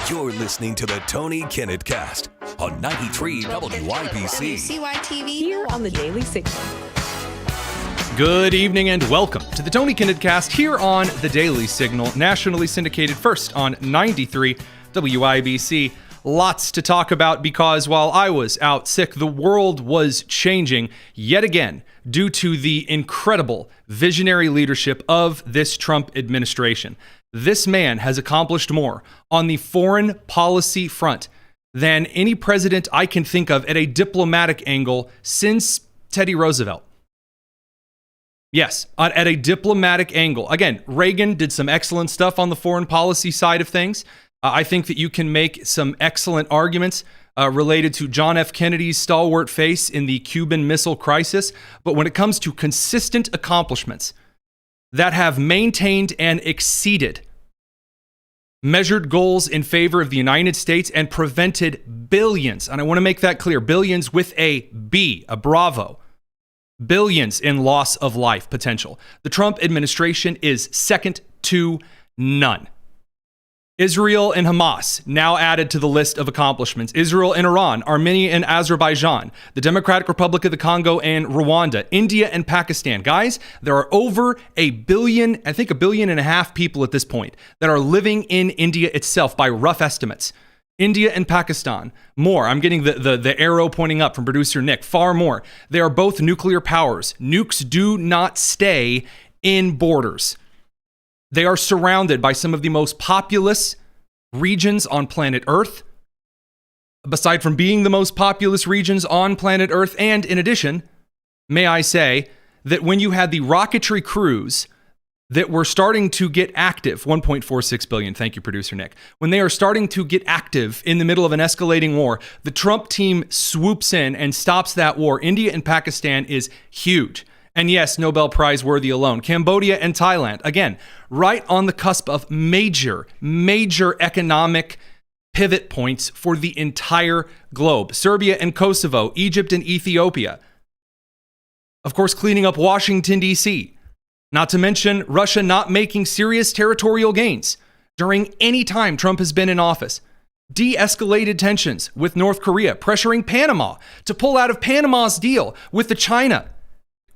You're listening to the Tony Kinnett Cast on 93 WYBC. WCYTV Here on the Daily Signal. Good evening and welcome to the Tony Kinnett Cast here on the Daily Signal, nationally syndicated first on 93 WYBC. Lots to talk about because while I was out sick, the world was changing yet again due to the incredible visionary leadership of this Trump administration. This man has accomplished more on the foreign policy front than any president I can think of at a diplomatic angle since Teddy Roosevelt. Yes, at a diplomatic angle. Again, Reagan did some excellent stuff on the foreign policy side of things. I think that you can make some excellent arguments related to John F. Kennedy's stalwart face in the Cuban Missile Crisis. But when it comes to consistent accomplishments that have maintained and exceeded measured goals in favor of the United States and prevented billions, and I want to make that clear, billions with a B, a Bravo, billions in loss of life potential. The Trump administration is second to none. Israel and Hamas now added to the list of accomplishments. Israel and Iran, Armenia and Azerbaijan, the Democratic Republic of the Congo and Rwanda, India and Pakistan. Guys, there are over a billion, I think 1.5 billion people at this point that are living in India itself by rough estimates. India and Pakistan, more. I'm getting the arrow pointing up from producer Nick, far more. They are both nuclear powers. Nukes do not stay in borders. They are surrounded by some of the most populous regions on planet Earth, aside from being the most populous regions on planet Earth. And in addition, may I say that when you had the rocketry crews that were starting to get active, 1.46 billion, thank you, producer Nick, when they are starting to get active in the middle of an escalating war, the Trump team swoops in and stops that war. India and Pakistan is huge. And yes, Nobel Prize worthy alone. Cambodia and Thailand, again, right on the cusp of major economic pivot points for the entire globe. Serbia and Kosovo, Egypt and Ethiopia. Of course, cleaning up Washington, D.C. Not to mention Russia not making serious territorial gains during any time Trump has been in office. De-escalated tensions with North Korea, pressuring Panama to pull out of Panama's deal with the China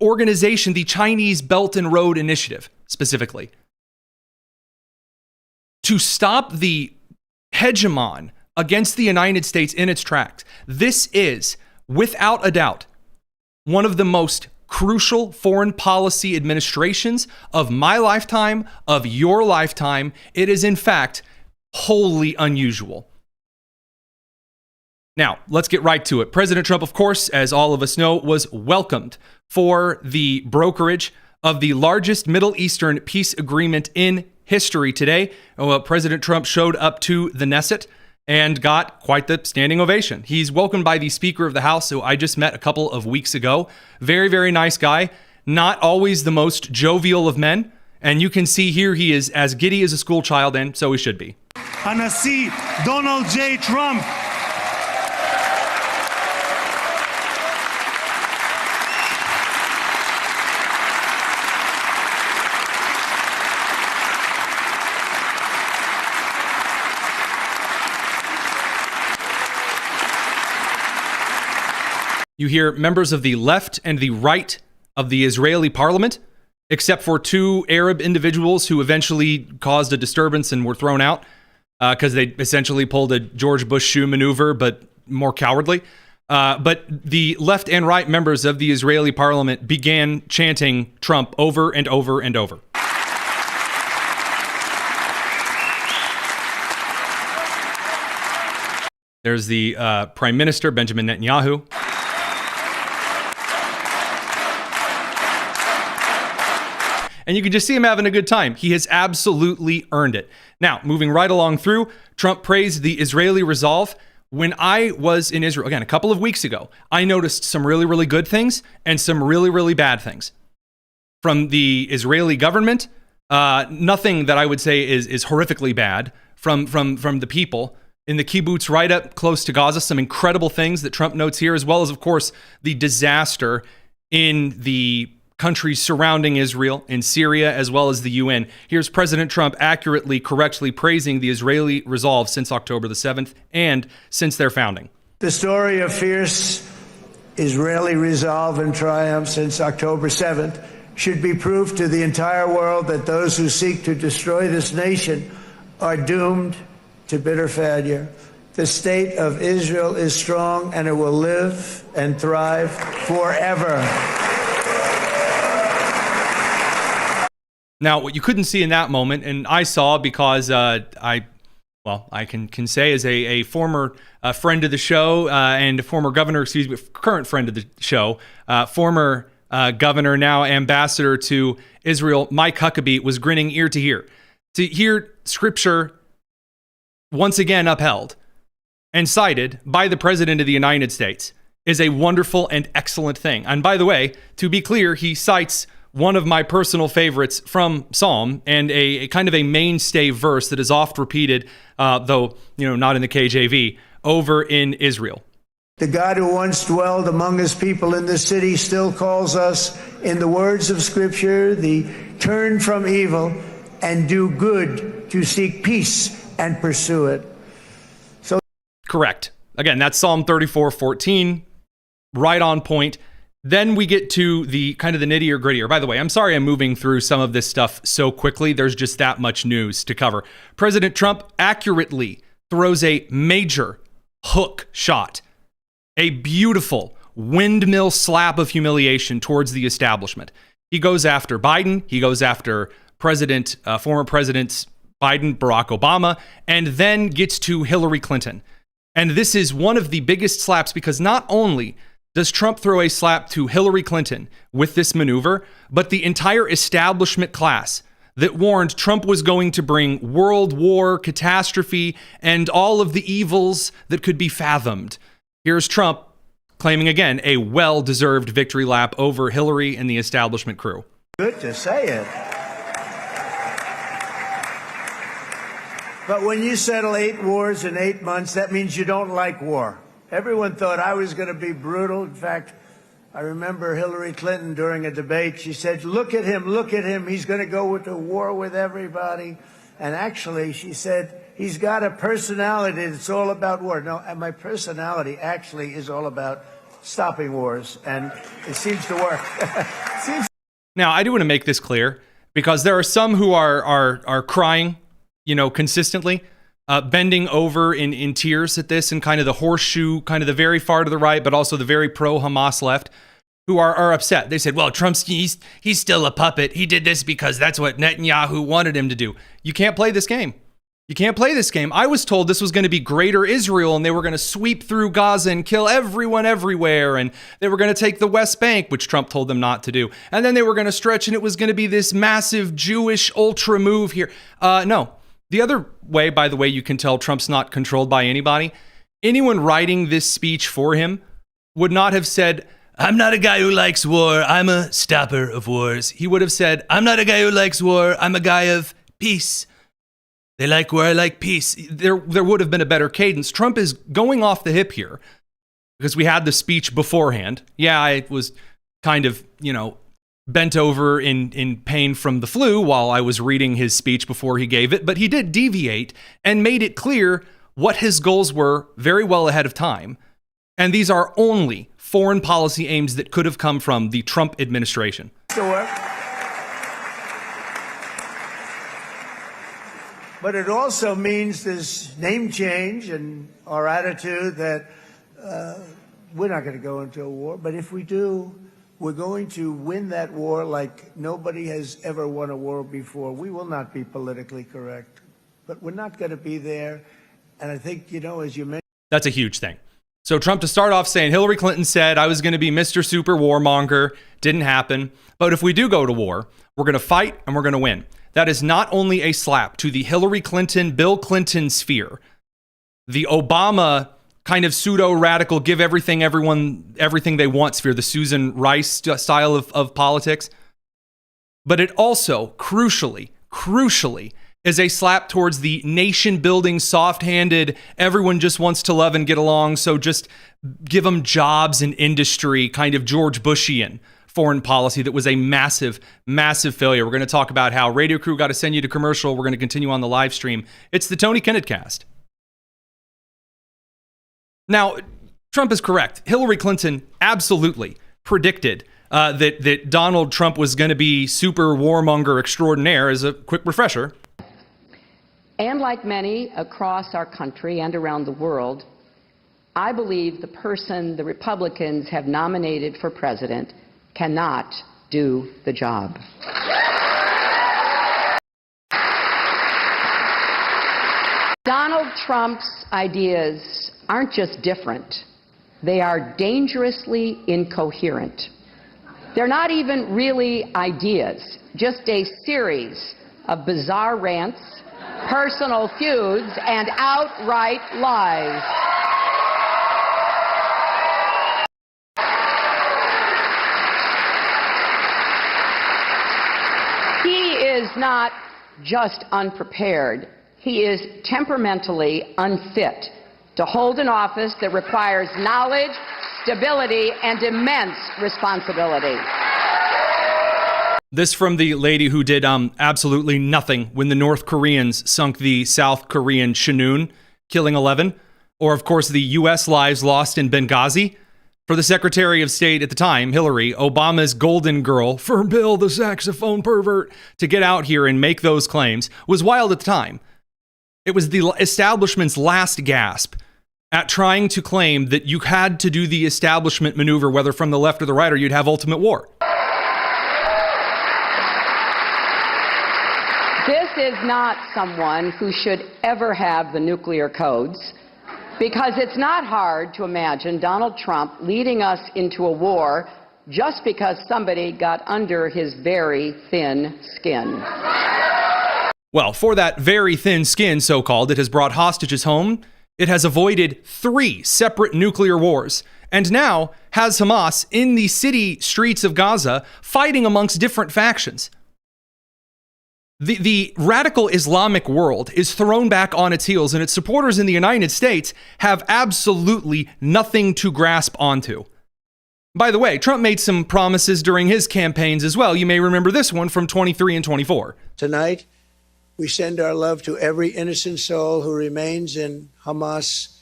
organization, the Chinese Belt and Road Initiative, specifically, to stop the hegemon against the United States in its tracks. This is, without a doubt, one of the most crucial foreign policy administrations of my lifetime, of your lifetime. It is, in fact, wholly unusual. Now, let's get right to it. President Trump, of course, as all of us know, was welcomed for the brokerage of the largest Middle Eastern peace agreement in history today. President Trump showed up to the Knesset and got quite the standing ovation. He's welcomed by the Speaker of the House, who I just met a couple of weeks ago. Very, very nice guy. Not always the most jovial of men. And you can see here he is as giddy as a school child, and so he should be. Anasi Donald J. Trump. You hear members of the left and the right of the Israeli parliament, except for two Arab individuals who eventually caused a disturbance and were thrown out because they essentially pulled a George Bush shoe maneuver, but more cowardly. But the left and right members of the Israeli parliament began chanting Trump over and over and over. There's the Prime Minister, Benjamin Netanyahu. And you can just see him having a good time. He has absolutely earned it. Now, moving right along through, Trump praised the Israeli resolve. When I was in Israel, again, a couple of weeks ago, I noticed some really, really good things and some really, really bad things. From the Israeli government, nothing that I would say is horrifically bad. From the people in the kibbutz right up close to Gaza, some incredible things that Trump notes here, as well as, of course, the disaster in the countries surrounding Israel, in Syria, as well as the UN. Here's President Trump accurately, correctly praising the Israeli resolve since October the 7th and since their founding. The story of fierce Israeli resolve and triumph since October 7th should be proof to the entire world that those who seek to destroy this nation are doomed to bitter failure. The state of Israel is strong, and it will live and thrive forever. Now, what you couldn't see in that moment, and I saw because I can say as a former friend of the show and a former governor, current friend of the show, former governor, now ambassador to Israel, Mike Huckabee, was grinning ear to ear. To hear scripture once again upheld and cited by the President of the United States is a wonderful and excellent thing. And by the way, to be clear, he cites one of my personal favorites from Psalm and a kind of a mainstay verse that is oft repeated, though not in the KJV, over in Israel. The God who once dwelled among his people in this city still calls us, in the words of Scripture, the turn from evil and do good, to seek peace and pursue it. Correct. Again, that's Psalm 34:14, right on point. Then we get to the kind of the nittier grittier. By the way, I'm sorry I'm moving through some of this stuff so quickly. There's just that much news to cover. President Trump accurately throws a major hook shot, a beautiful windmill slap of humiliation towards the establishment. He goes after Biden. He goes after former Presidents Biden, Barack Obama, and then gets to Hillary Clinton. And this is one of the biggest slaps because not only does Trump throw a slap to Hillary Clinton with this maneuver, but the entire establishment class that warned Trump was going to bring world war, catastrophe, and all of the evils that could be fathomed. Here's Trump claiming again a well-deserved victory lap over Hillary and the establishment crew. Good to say it. But when you settle 8 wars in 8 months, that means you don't like war. Everyone thought I was going to be brutal. In fact, I remember Hillary Clinton during a debate, she said, look at him, he's going to go to war with everybody. And actually, she said, he's got a personality that's all about war. No, and my personality actually is all about stopping wars, and it seems to work. Now, I do want to make this clear, because there are some who are crying, consistently, bending over in tears at this, and kind of the horseshoe, kind of the very far to the right, but also the very pro-Hamas left, who are upset. They said, well, he's still a puppet. He did this because that's what Netanyahu wanted him to do. You can't play this game. You can't play this game. I was told this was going to be Greater Israel, and they were going to sweep through Gaza and kill everyone everywhere, and they were going to take the West Bank, which Trump told them not to do. And then they were going to stretch, and it was going to be this massive Jewish ultra move here. No. The other way, by the way, you can tell Trump's not controlled by anybody. Anyone writing this speech for him would not have said, I'm not a guy who likes war. I'm a stopper of wars. He would have said, I'm not a guy who likes war. I'm a guy of peace. They like war, I like peace. There would have been a better cadence. Trump is going off the hip here because we had the speech beforehand. Yeah, I was kind of, bent over in pain from the flu while I was reading his speech before he gave it, but he did deviate and made it clear what his goals were very well ahead of time. And these are only foreign policy aims that could have come from the Trump administration. Sure. But it also means this name change and our attitude that we're not going to go into a war, but if we do, we're going to win that war like nobody has ever won a war before. We will not be politically correct, but we're not going to be there. And I think, as you mentioned, that's a huge thing. So Trump, to start off saying, Hillary Clinton said I was going to be Mr. Super Warmonger. Didn't happen. But if we do go to war, we're going to fight and we're going to win. That is not only a slap to the Hillary Clinton, Bill Clinton sphere, the Obama kind of pseudo-radical, give everything they want sphere, the Susan Rice style of politics. But it also, crucially, is a slap towards the nation-building, soft-handed, everyone just wants to love and get along, so just give them jobs in industry, kind of George Bushian foreign policy that was a massive, massive failure. We're going to talk about how Radio Crew got to send you to commercial. We're going to continue on the live stream. It's the Tony Kinnett Cast. Now, Trump is correct. Hillary Clinton absolutely predicted that Donald Trump was going to be super warmonger extraordinaire. As a quick refresher. And like many across our country and around the world, I believe the person the Republicans have nominated for president cannot do the job. Donald Trump's ideas aren't just different. They are dangerously incoherent. They're not even really ideas, just a series of bizarre rants, personal feuds, and outright lies. He is not just unprepared. He is temperamentally unfit to hold an office that requires knowledge, stability, and immense responsibility. This from the lady who did absolutely nothing when the North Koreans sunk the South Korean Chinoon, killing 11. Or, of course, the U.S. lives lost in Benghazi. For the Secretary of State at the time, Hillary, Obama's golden girl, for Bill the saxophone pervert, to get out here and make those claims was wild at the time. It was the establishment's last gasp at trying to claim that you had to do the establishment maneuver, whether from the left or the right, or you'd have ultimate war. This is not someone who should ever have the nuclear codes, because it's not hard to imagine Donald Trump leading us into a war just because somebody got under his very thin skin. Well, for that very thin skin, so-called, it has brought hostages home. It has avoided 3 separate nuclear wars, and now has Hamas in the city streets of Gaza fighting amongst different factions. The radical Islamic world is thrown back on its heels, and its supporters in the United States have absolutely nothing to grasp onto. By the way, Trump made some promises during his campaigns as well. You may remember this one from 23 and 24. Tonight, we send our love to every innocent soul who remains in Hamas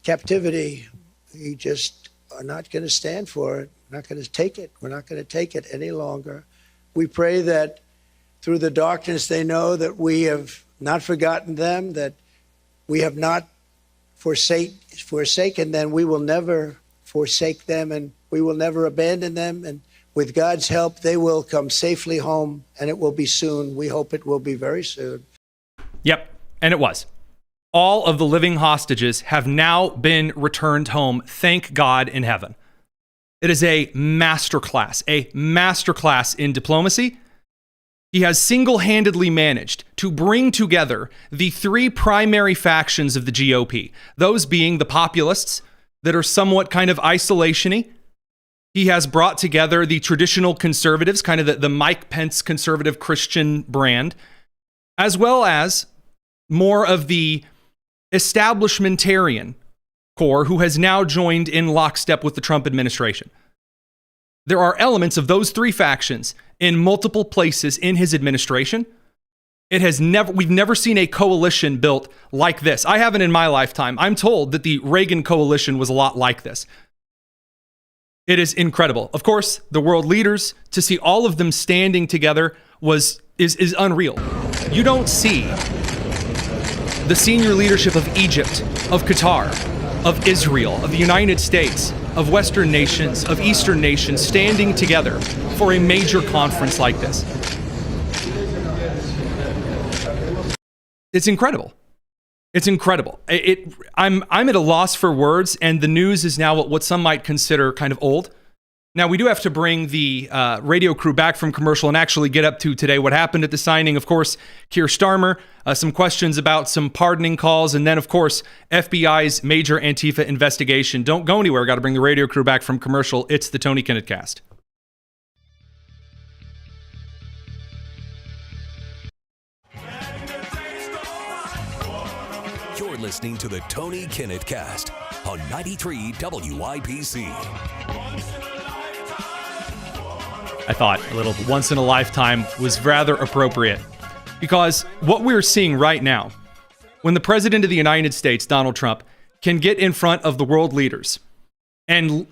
captivity. We just are not going to stand for it. We're not going to take it. We're not going to take it any longer. We pray that through the darkness they know that we have not forgotten them, that we have not forsaken them. We will never forsake them, and we will never abandon them. And with God's help, they will come safely home, and it will be soon. We hope it will be very soon. Yep, and it was. All of the living hostages have now been returned home, thank God in heaven. It is a masterclass in diplomacy. He has single-handedly managed to bring together the 3 primary factions of the GOP, those being the populists that are somewhat kind of isolation-y. He has brought together the traditional conservatives, kind of the Mike Pence conservative Christian brand, as well as more of the establishmentarian core who has now joined in lockstep with the Trump administration. There are elements of those 3 factions in multiple places in his administration. We've never seen a coalition built like this. I haven't in my lifetime. I'm told that the Reagan coalition was a lot like this. It is incredible. Of course, the world leaders, to see all of them standing together is unreal. You don't see the senior leadership of Egypt, of Qatar, of Israel, of the United States, of Western nations, of Eastern nations standing together for a major conference like this. It's incredible. It's incredible. I'm at a loss for words, and the news is now what some might consider kind of old. Now, we do have to bring the radio crew back from commercial and actually get up to today what happened at the signing. Of course, Keir Starmer, some questions about some pardoning calls, and then, of course, FBI's major Antifa investigation. Don't go anywhere. Got to bring the radio crew back from commercial. It's the Tony Kinnett Cast. You're listening to the Tony Kinnett Cast on 93 WIPC. I thought a little once in a lifetime was rather appropriate. Because what we're seeing right now, when the President of the United States, Donald Trump, can get in front of the world leaders and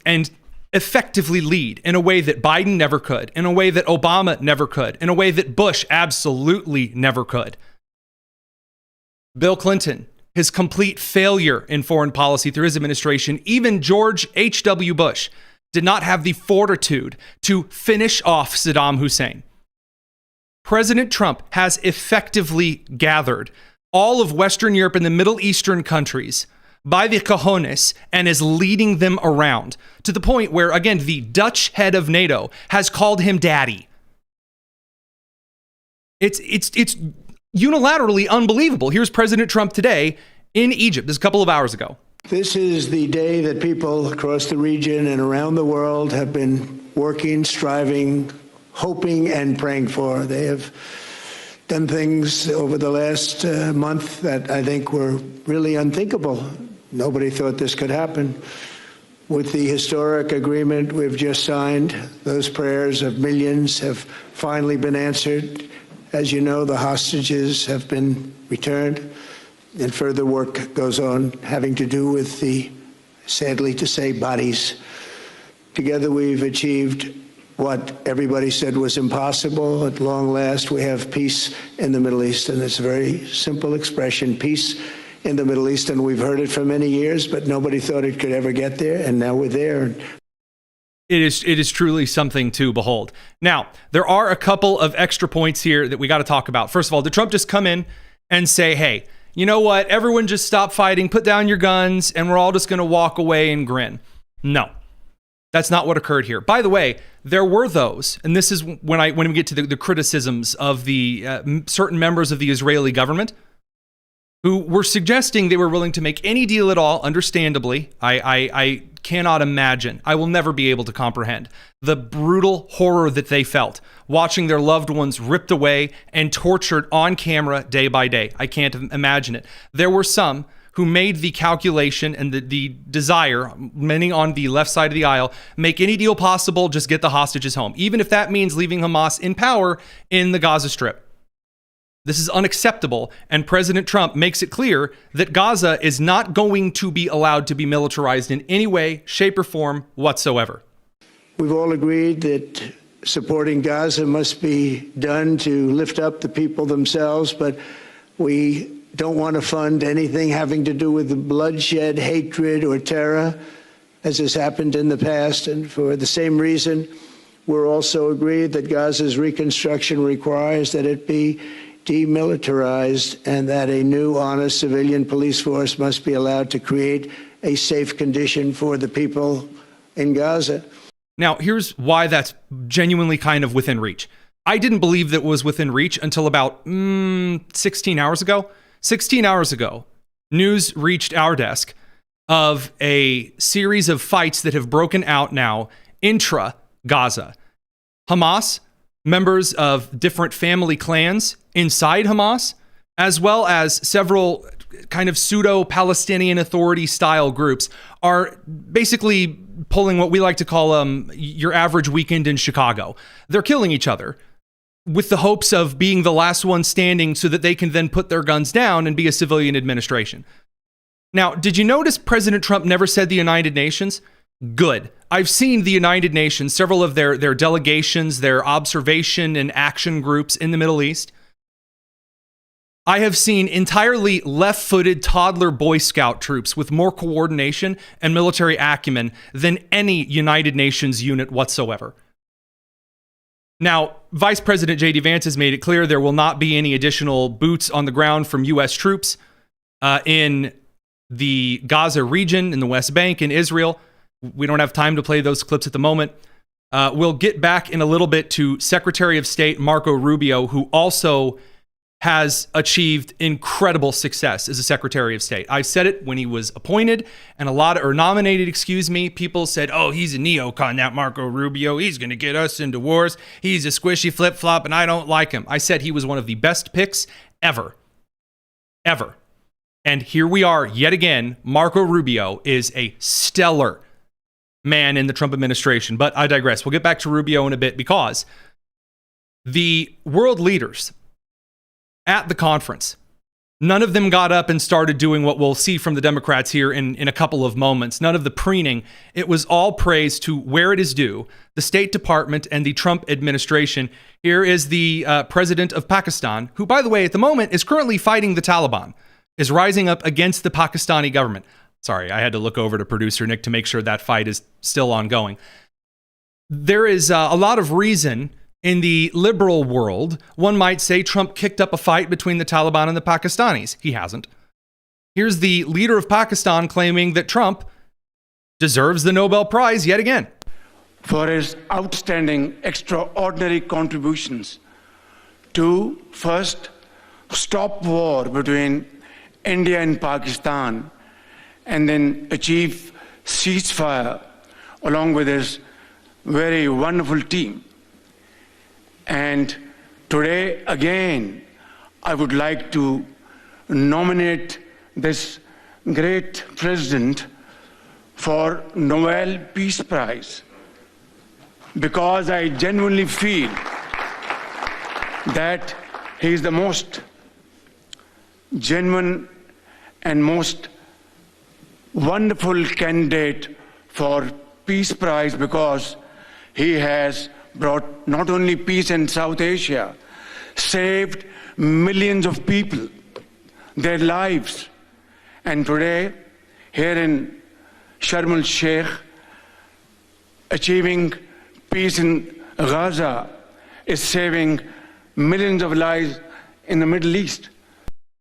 effectively lead in a way that Biden never could, in a way that Obama never could, in a way that Bush absolutely never could. Bill Clinton, his complete failure in foreign policy through his administration, even George H.W. Bush did not have the fortitude to finish off Saddam Hussein. President Trump has effectively gathered all of Western Europe and the Middle Eastern countries by the cojones and is leading them around to the point where, again, the Dutch head of NATO has called him daddy. It's unilaterally unbelievable. Here's President Trump today in Egypt, this a couple of hours ago. This is the day that people across the region and around the world have been working, striving, hoping, and praying for. They have done things over the last month that I think were really unthinkable. Nobody thought this could happen. With the historic agreement we've just signed, those prayers of millions have finally been answered. As you know, the hostages have been returned, and further work goes on having to do with the, sadly to say, bodies. Together we've achieved what everybody said was impossible. At long last, we have peace in the Middle East, and it's a very simple expression, peace in the Middle East, and we've heard it for many years, but nobody thought it could ever get there, and now we're there. It is truly something to behold. Now, there are a couple of extra points here that we got to talk about. First of all, did Trump just come in and say, hey, you know what, everyone just stop fighting, put down your guns, and we're all just going to walk away and grin? No, that's not what occurred here. By the way, there were those, and this is when we get to the criticisms of the certain members of the Israeli government, who were suggesting they were willing to make any deal at all, understandably. I cannot imagine, I will never be able to comprehend the brutal horror that they felt watching their loved ones ripped away and tortured on camera day by day. I can't imagine it. There were some who made the calculation and the desire, many on the left side of the aisle, make any deal possible, just get the hostages home, even if that means leaving Hamas in power in the Gaza Strip. This is unacceptable, and President Trump makes it clear that Gaza is not going to be allowed to be militarized in any way, shape, or form whatsoever. We've all agreed that supporting Gaza must be done to lift up the people themselves, but we don't want to fund anything having to do with bloodshed, hatred, or terror, as has happened in the past. And for the same reason, we're also agreed that Gaza's reconstruction requires that it be demilitarized and that a new, honest civilian police force must be allowed to create a safe condition for the people in Gaza. Now, here's why that's genuinely kind of within reach. I didn't believe that was within reach until about 16 hours ago. 16 hours ago, news reached our desk of a series of fights that have broken out now intra-Gaza. Hamas, members of different family clans inside Hamas, as well as several kind of pseudo-Palestinian Authority-style groups, are basically pulling what we like to call your average weekend in Chicago. They're killing each other with the hopes of being the last one standing so that they can then put their guns down and be a civilian administration. Now, did you notice President Trump never said the United Nations? Good. I've seen the United Nations, several of their delegations, their observation and action groups in the Middle East. I have seen entirely left-footed toddler Boy Scout troops with more coordination and military acumen than any United Nations unit whatsoever. Now, Vice President J.D. Vance has made it clear there will not be any additional boots on the ground from U.S. troops in the Gaza region, in the West Bank, in Israel. We don't have time to play those clips at the moment. We'll get back in a little bit to Secretary of State Marco Rubio, who also has achieved incredible success as a Secretary of State. I said it when he was appointed and nominated, people said, oh, he's a neocon, that Marco Rubio. He's going to get us into wars. He's a squishy flip-flop and I don't like him. I said he was one of the best picks ever. Ever. And here we are yet again. Marco Rubio is a stellar man in the Trump administration. But I digress. We'll get back to Rubio in a bit, because the world leaders at the conference, none of them got up and started doing what we'll see from the Democrats here in a couple of moments. None of the preening. It was all praise to where it is due, the State Department and the Trump administration. Here is the president of Pakistan, who, by the way, at the moment is currently fighting the Taliban, is rising up against the Pakistani government. Sorry, I had to look over to producer Nick to make sure that fight is still ongoing. There is a lot of reason in the liberal world. One might say Trump kicked up a fight between the Taliban and the Pakistanis. He hasn't. Here's the leader of Pakistan claiming that Trump deserves the Nobel Prize yet again. For his outstanding, extraordinary contributions to, first, stop war between India and Pakistan, and then achieve ceasefire along with his very wonderful team. And today, again, I would like to nominate this great president for Nobel Peace Prize, because I genuinely feel that he is the most genuine and most wonderful candidate for Peace Prize, because he has brought not only peace in South Asia, saved millions of people, their lives. And today, here in Sharm el-Sheikh, achieving peace in Gaza is saving millions of lives in the Middle East.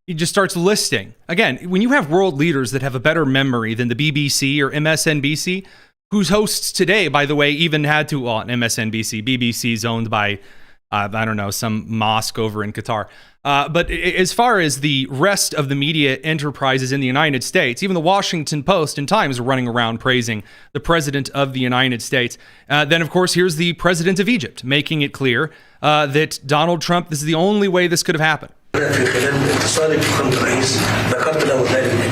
He just starts listing. Again, when you have world leaders that have a better memory than the BBC or MSNBC, whose hosts today, by the way, even had to, well, MSNBC, BBC's owned by, I don't know, some mosque over in Qatar. But as far as the rest of the media enterprises in the United States, even the Washington Post and Times are running around praising the president of the United States. Then, of course, here's the president of Egypt, making it clear that Donald Trump, this is the only way this could have happened. في خلال اتصالي بفخامة الرئيس ذكرت له ذلك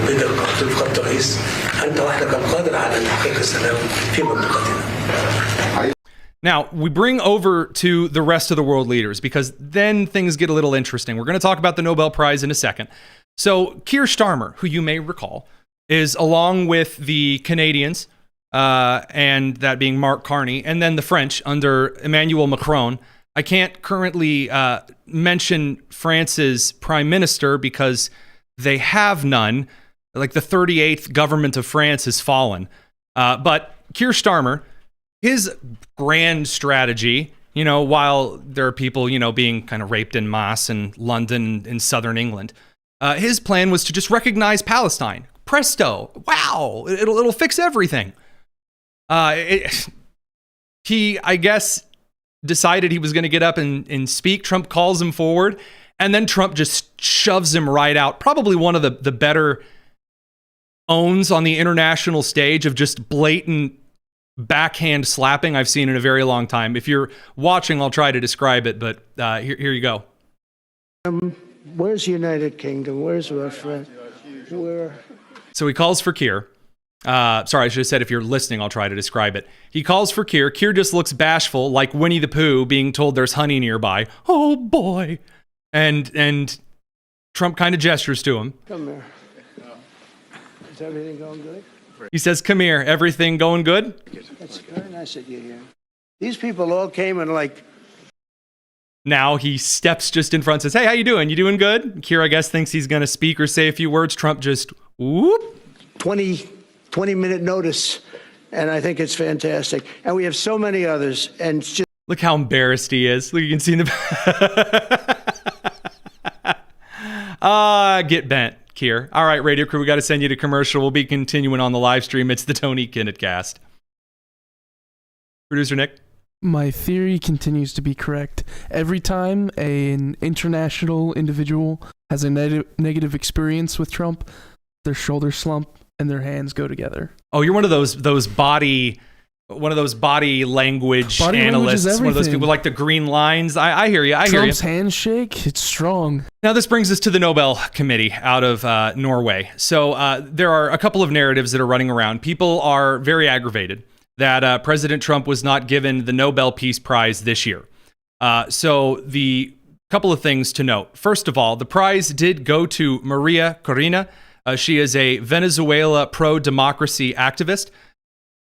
بدقة، قلت لفخامة الرئيس أنت وحدك القادر على تحقيق السلام في منطقتنا. Now, we bring over to the rest of the world leaders, because then things get a little interesting. We're going to talk about the Nobel Prize in a second. So Keir Starmer, who you may recall, is along with the Canadians, and that being Mark Carney, and then the French under Emmanuel Macron. I can't currently mention France's prime minister because they have none. Like the 38th government of France has fallen. But Keir Starmer, his grand strategy, you know, while there are people, you know, being kind of raped en masse in London, in southern England, his plan was to just recognize Palestine. Presto. Wow. It'll fix everything. He, I guess, decided he was going to get up and speak. Trump calls him forward, and then Trump just shoves him right out. Probably one of the better owns on the international stage of just blatant backhand slapping I've seen in a very long time. If you're watching, I'll try to describe it, but here you go. Where's the United Kingdom? Where's Russia? Where? So he calls for Keir. Sorry, I should have said if you're listening, I'll try to describe it. He calls for Keir. Keir just looks bashful, like Winnie the Pooh being told there's honey nearby. Oh, boy. And Trump kind of gestures to him. Come here. Is everything going good? He says, come here. Everything going good? That's very nice of you here. These people all came and like... Now he steps just in front and says, hey, how you doing? You doing good? Keir, I guess, thinks he's going to speak or say a few words. Trump just, whoop. 20-minute notice, and I think it's fantastic. And we have so many others, and it's just... Look how embarrassed he is. Look, you can see in the... Get bent, Keir. All right, radio crew, we got to send you to commercial. We'll be continuing on the live stream. It's the Tony Kinnett Cast. Producer Nick? My theory continues to be correct. Every time an international individual has a negative experience with Trump, their shoulders slump and their hands go together. Oh, you're one of those body one of those body language Body analysts, language is one of those everything. people like the green lines. I hear you. I hear you. Trump's handshake, it's strong. Now, this brings us to the Nobel Committee out of Norway. So there are a couple of narratives that are running around. People are very aggravated that President Trump was not given the Nobel Peace Prize this year. So the couple of things to note. First of all, the prize did go to Maria Corina. She is a Venezuela pro-democracy activist,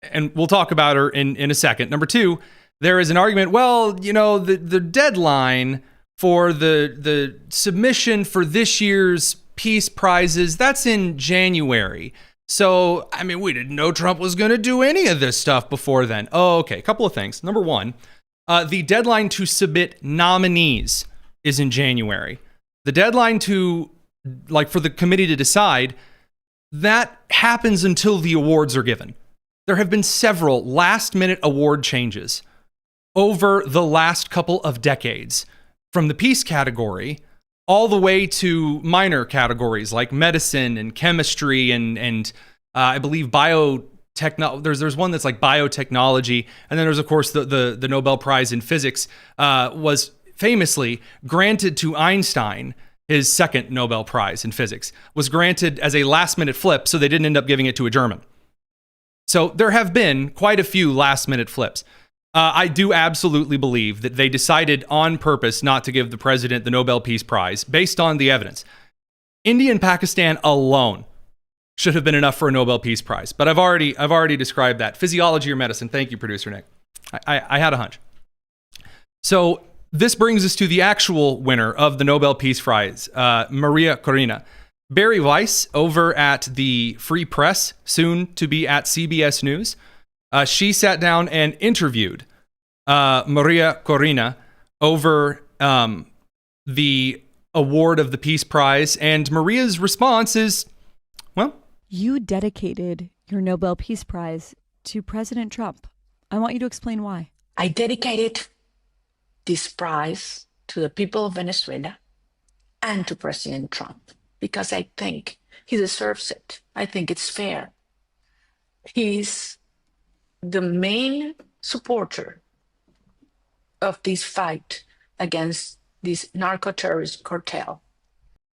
and we'll talk about her in a second. Number two, there is an argument, well, you know, the deadline for the submission for this year's peace prizes, that's in January. So, I mean, we didn't know Trump was going to do any of this stuff before then. Oh, okay, a couple of things. Number one, the deadline to submit nominees is in January. The deadline to, for the committee to decide, that happens until the awards are given. There have been several last-minute award changes over the last couple of decades, from the peace category all the way to minor categories like medicine and chemistry and I believe biotechnology. There's one that's like biotechnology, and then there's of course the Nobel Prize in Physics was famously granted to Einstein. His second Nobel Prize in Physics was granted as a last-minute flip, so they didn't end up giving it to a German. So there have been quite a few last-minute flips. I do absolutely believe that they decided on purpose not to give the president the Nobel Peace Prize based on the evidence. India and Pakistan alone should have been enough for a Nobel Peace Prize, but I've already described that. Physiology or medicine? Thank you, producer Nick. I had a hunch. So this brings us to the actual winner of the Nobel Peace Prize, Maria Corina. Barry Weiss over at the Free Press, soon to be at CBS News, she sat down and interviewed Maria Corina over the award of the Peace Prize, and Maria's response is, well, you dedicated your Nobel Peace Prize to President Trump. I want you to explain why. I dedicated this prize to the people of Venezuela and to President Trump, because I think he deserves it. I think it's fair. He's the main supporter of this fight against this narco-terrorist cartel.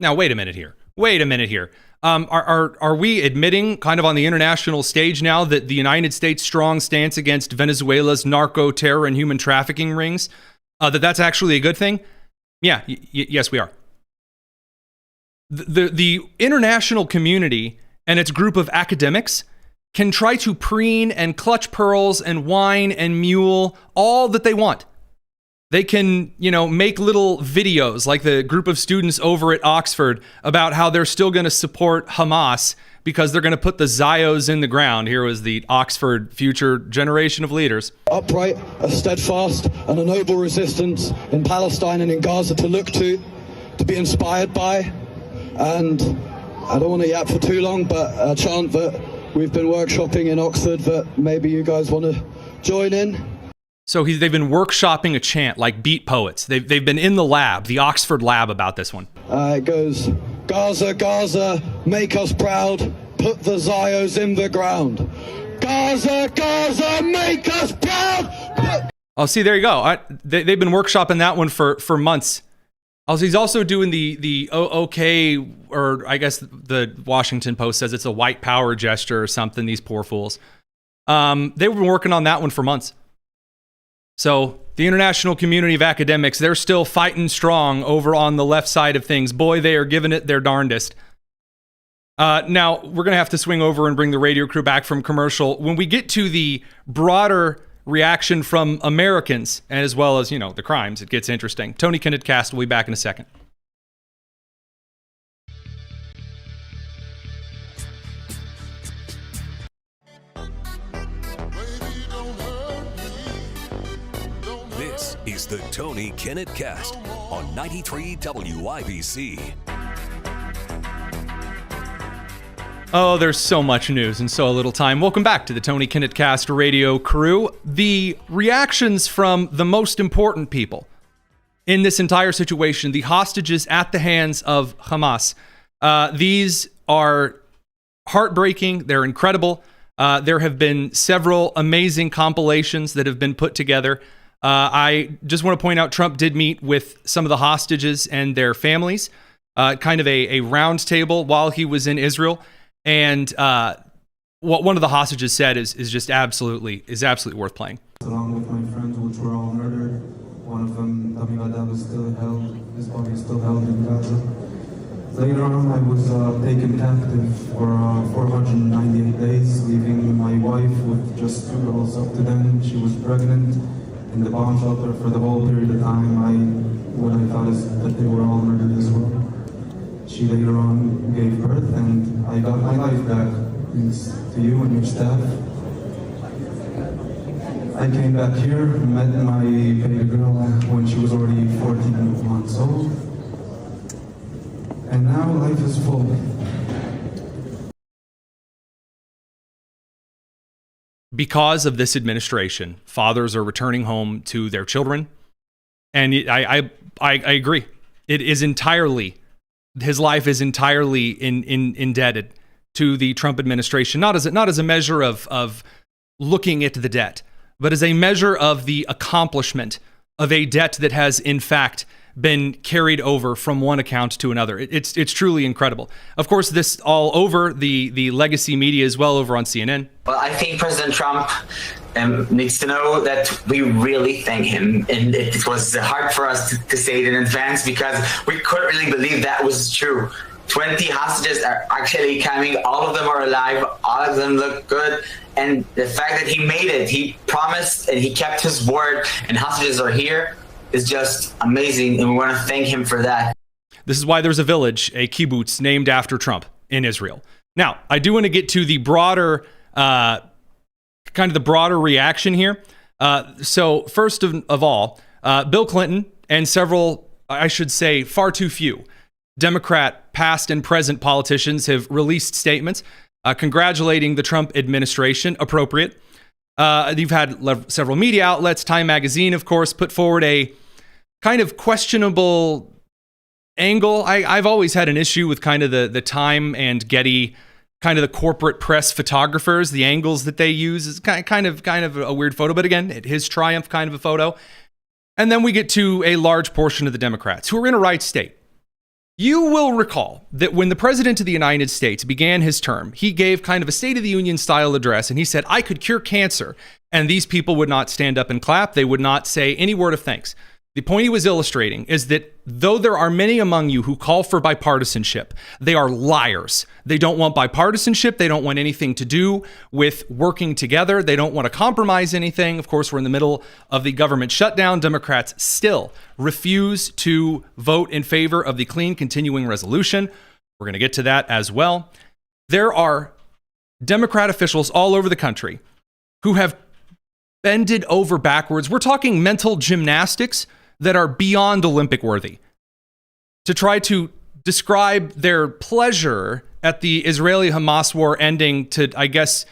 Now, wait a minute here. Are we admitting kind of on the international stage now that the United States' strong stance against Venezuela's narco-terror and human trafficking rings, that's actually a good thing? Yeah, yes, we are. The international community and its group of academics can try to preen and clutch pearls and whine and mule all that they want. They can, make little videos like the group of students over at Oxford about how they're still going to support Hamas because they're going to put the Zios in the ground. Here was the Oxford future generation of leaders. Upright, a steadfast, and a noble resistance in Palestine and in Gaza to look to be inspired by. And I don't want to yap for too long, but a chant that we've been workshopping in Oxford that maybe you guys want to join in. So they've been workshopping a chant like beat poets. They've been in the lab, the Oxford lab, about this one. It goes, Gaza, Gaza, make us proud, put the Zios in the ground. Gaza, Gaza, make us proud. Oh, see, there you go. They've been workshopping that one for months. Also, he's also doing the okay, or I guess the Washington Post says it's a white power gesture or something, these poor fools. They've been working on that one for months. So the international community of academics, they're still fighting strong over on the left side of things. Boy, they are giving it their darndest. Now, we're going to have to swing over and bring the radio crew back from commercial. When we get to the broader reaction from Americans, and as well as, the crimes, it gets interesting. Tony Kennett Cast will be back in a second. This is the Tony Kennett Cast on 93 WIBC. Oh, there's so much news in so little time. Welcome back to the Tony Kennett Cast radio crew. The reactions from the most important people in this entire situation, the hostages at the hands of Hamas, these are heartbreaking. They're incredible. There have been several amazing compilations that have been put together. I just want to point out Trump did meet with some of the hostages and their families, kind of a round table while he was in Israel. And what one of the hostages said is absolutely worth playing. Along with my friends, which were all murdered. One of them, Tabigada, was still held. His body is still held in Gaza. Later on, I was taken captive for 498 days, leaving my wife with just 2 girls up to then. She was pregnant in the bomb shelter for the whole period of time. What I thought is that they were all murdered as well. She later on gave birth, and I got my life back. Thanks to you and your staff. I came back here, met my baby girl when she was already 14 months old. And now life is full. Because of this administration, fathers are returning home to their children. And I agree. It is entirely, his life is entirely indebted to the Trump administration, not as a measure of looking at the debt, but as a measure of the accomplishment of a debt that has, in fact, been carried over from one account to another. It's truly incredible. Of course, this all over the legacy media as well, over on CNN. Well, I think President Trump needs to know that we really thank him. And it was hard for us to say it in advance because we couldn't really believe that was true. 20 hostages are actually coming. All of them are alive. All of them look good. And the fact that he made it, he promised and he kept his word, and hostages are here, is just amazing. And we want to thank him for that. This is why there's a village, a kibbutz, named after Trump in Israel. Now, I do want to get to the broader, kind of the broader reaction here. So first of all, Bill Clinton and several, I should say far too few, Democrat past and present politicians have released statements congratulating the Trump administration. Appropriate. You've had several media outlets, Time Magazine, of course, put forward a kind of questionable angle. I've always had an issue with kind of the Time and Getty, kind of the corporate press photographers, the angles that they use is kind of a weird photo. But again, his triumph kind of a photo. And then we get to a large portion of the Democrats who are in a right state. You will recall that when the president of the United States began his term, he gave kind of a State of the Union style address, and he said, I could cure cancer. And these people would not stand up and clap. They would not say any word of thanks. The point he was illustrating is that though there are many among you who call for bipartisanship, they are liars. They don't want bipartisanship. They don't want anything to do with working together. They don't want to compromise anything. Of course, we're in the middle of the government shutdown. Democrats still refuse to vote in favor of the clean continuing resolution. We're going to get to that as well. There are Democrat officials all over the country who have bended over backwards. We're talking mental gymnastics that are beyond Olympic worthy to try to describe their pleasure at the Israeli-Hamas war ending to, I guess,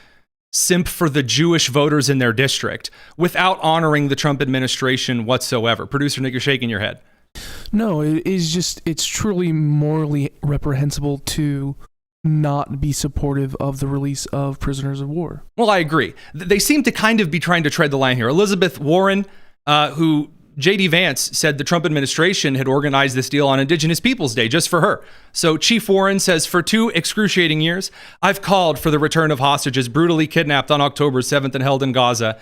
simp for the Jewish voters in their district without honoring the Trump administration whatsoever. Producer Nick, you're shaking your head. No, it's truly morally reprehensible to not be supportive of the release of prisoners of war. Well, I agree. They seem to kind of be trying to tread the line here. Elizabeth Warren, who J.D. Vance said the Trump administration had organized this deal on Indigenous Peoples Day just for her. So Chief Warren says, for 2 excruciating years, I've called for the return of hostages brutally kidnapped on October 7th and held in Gaza.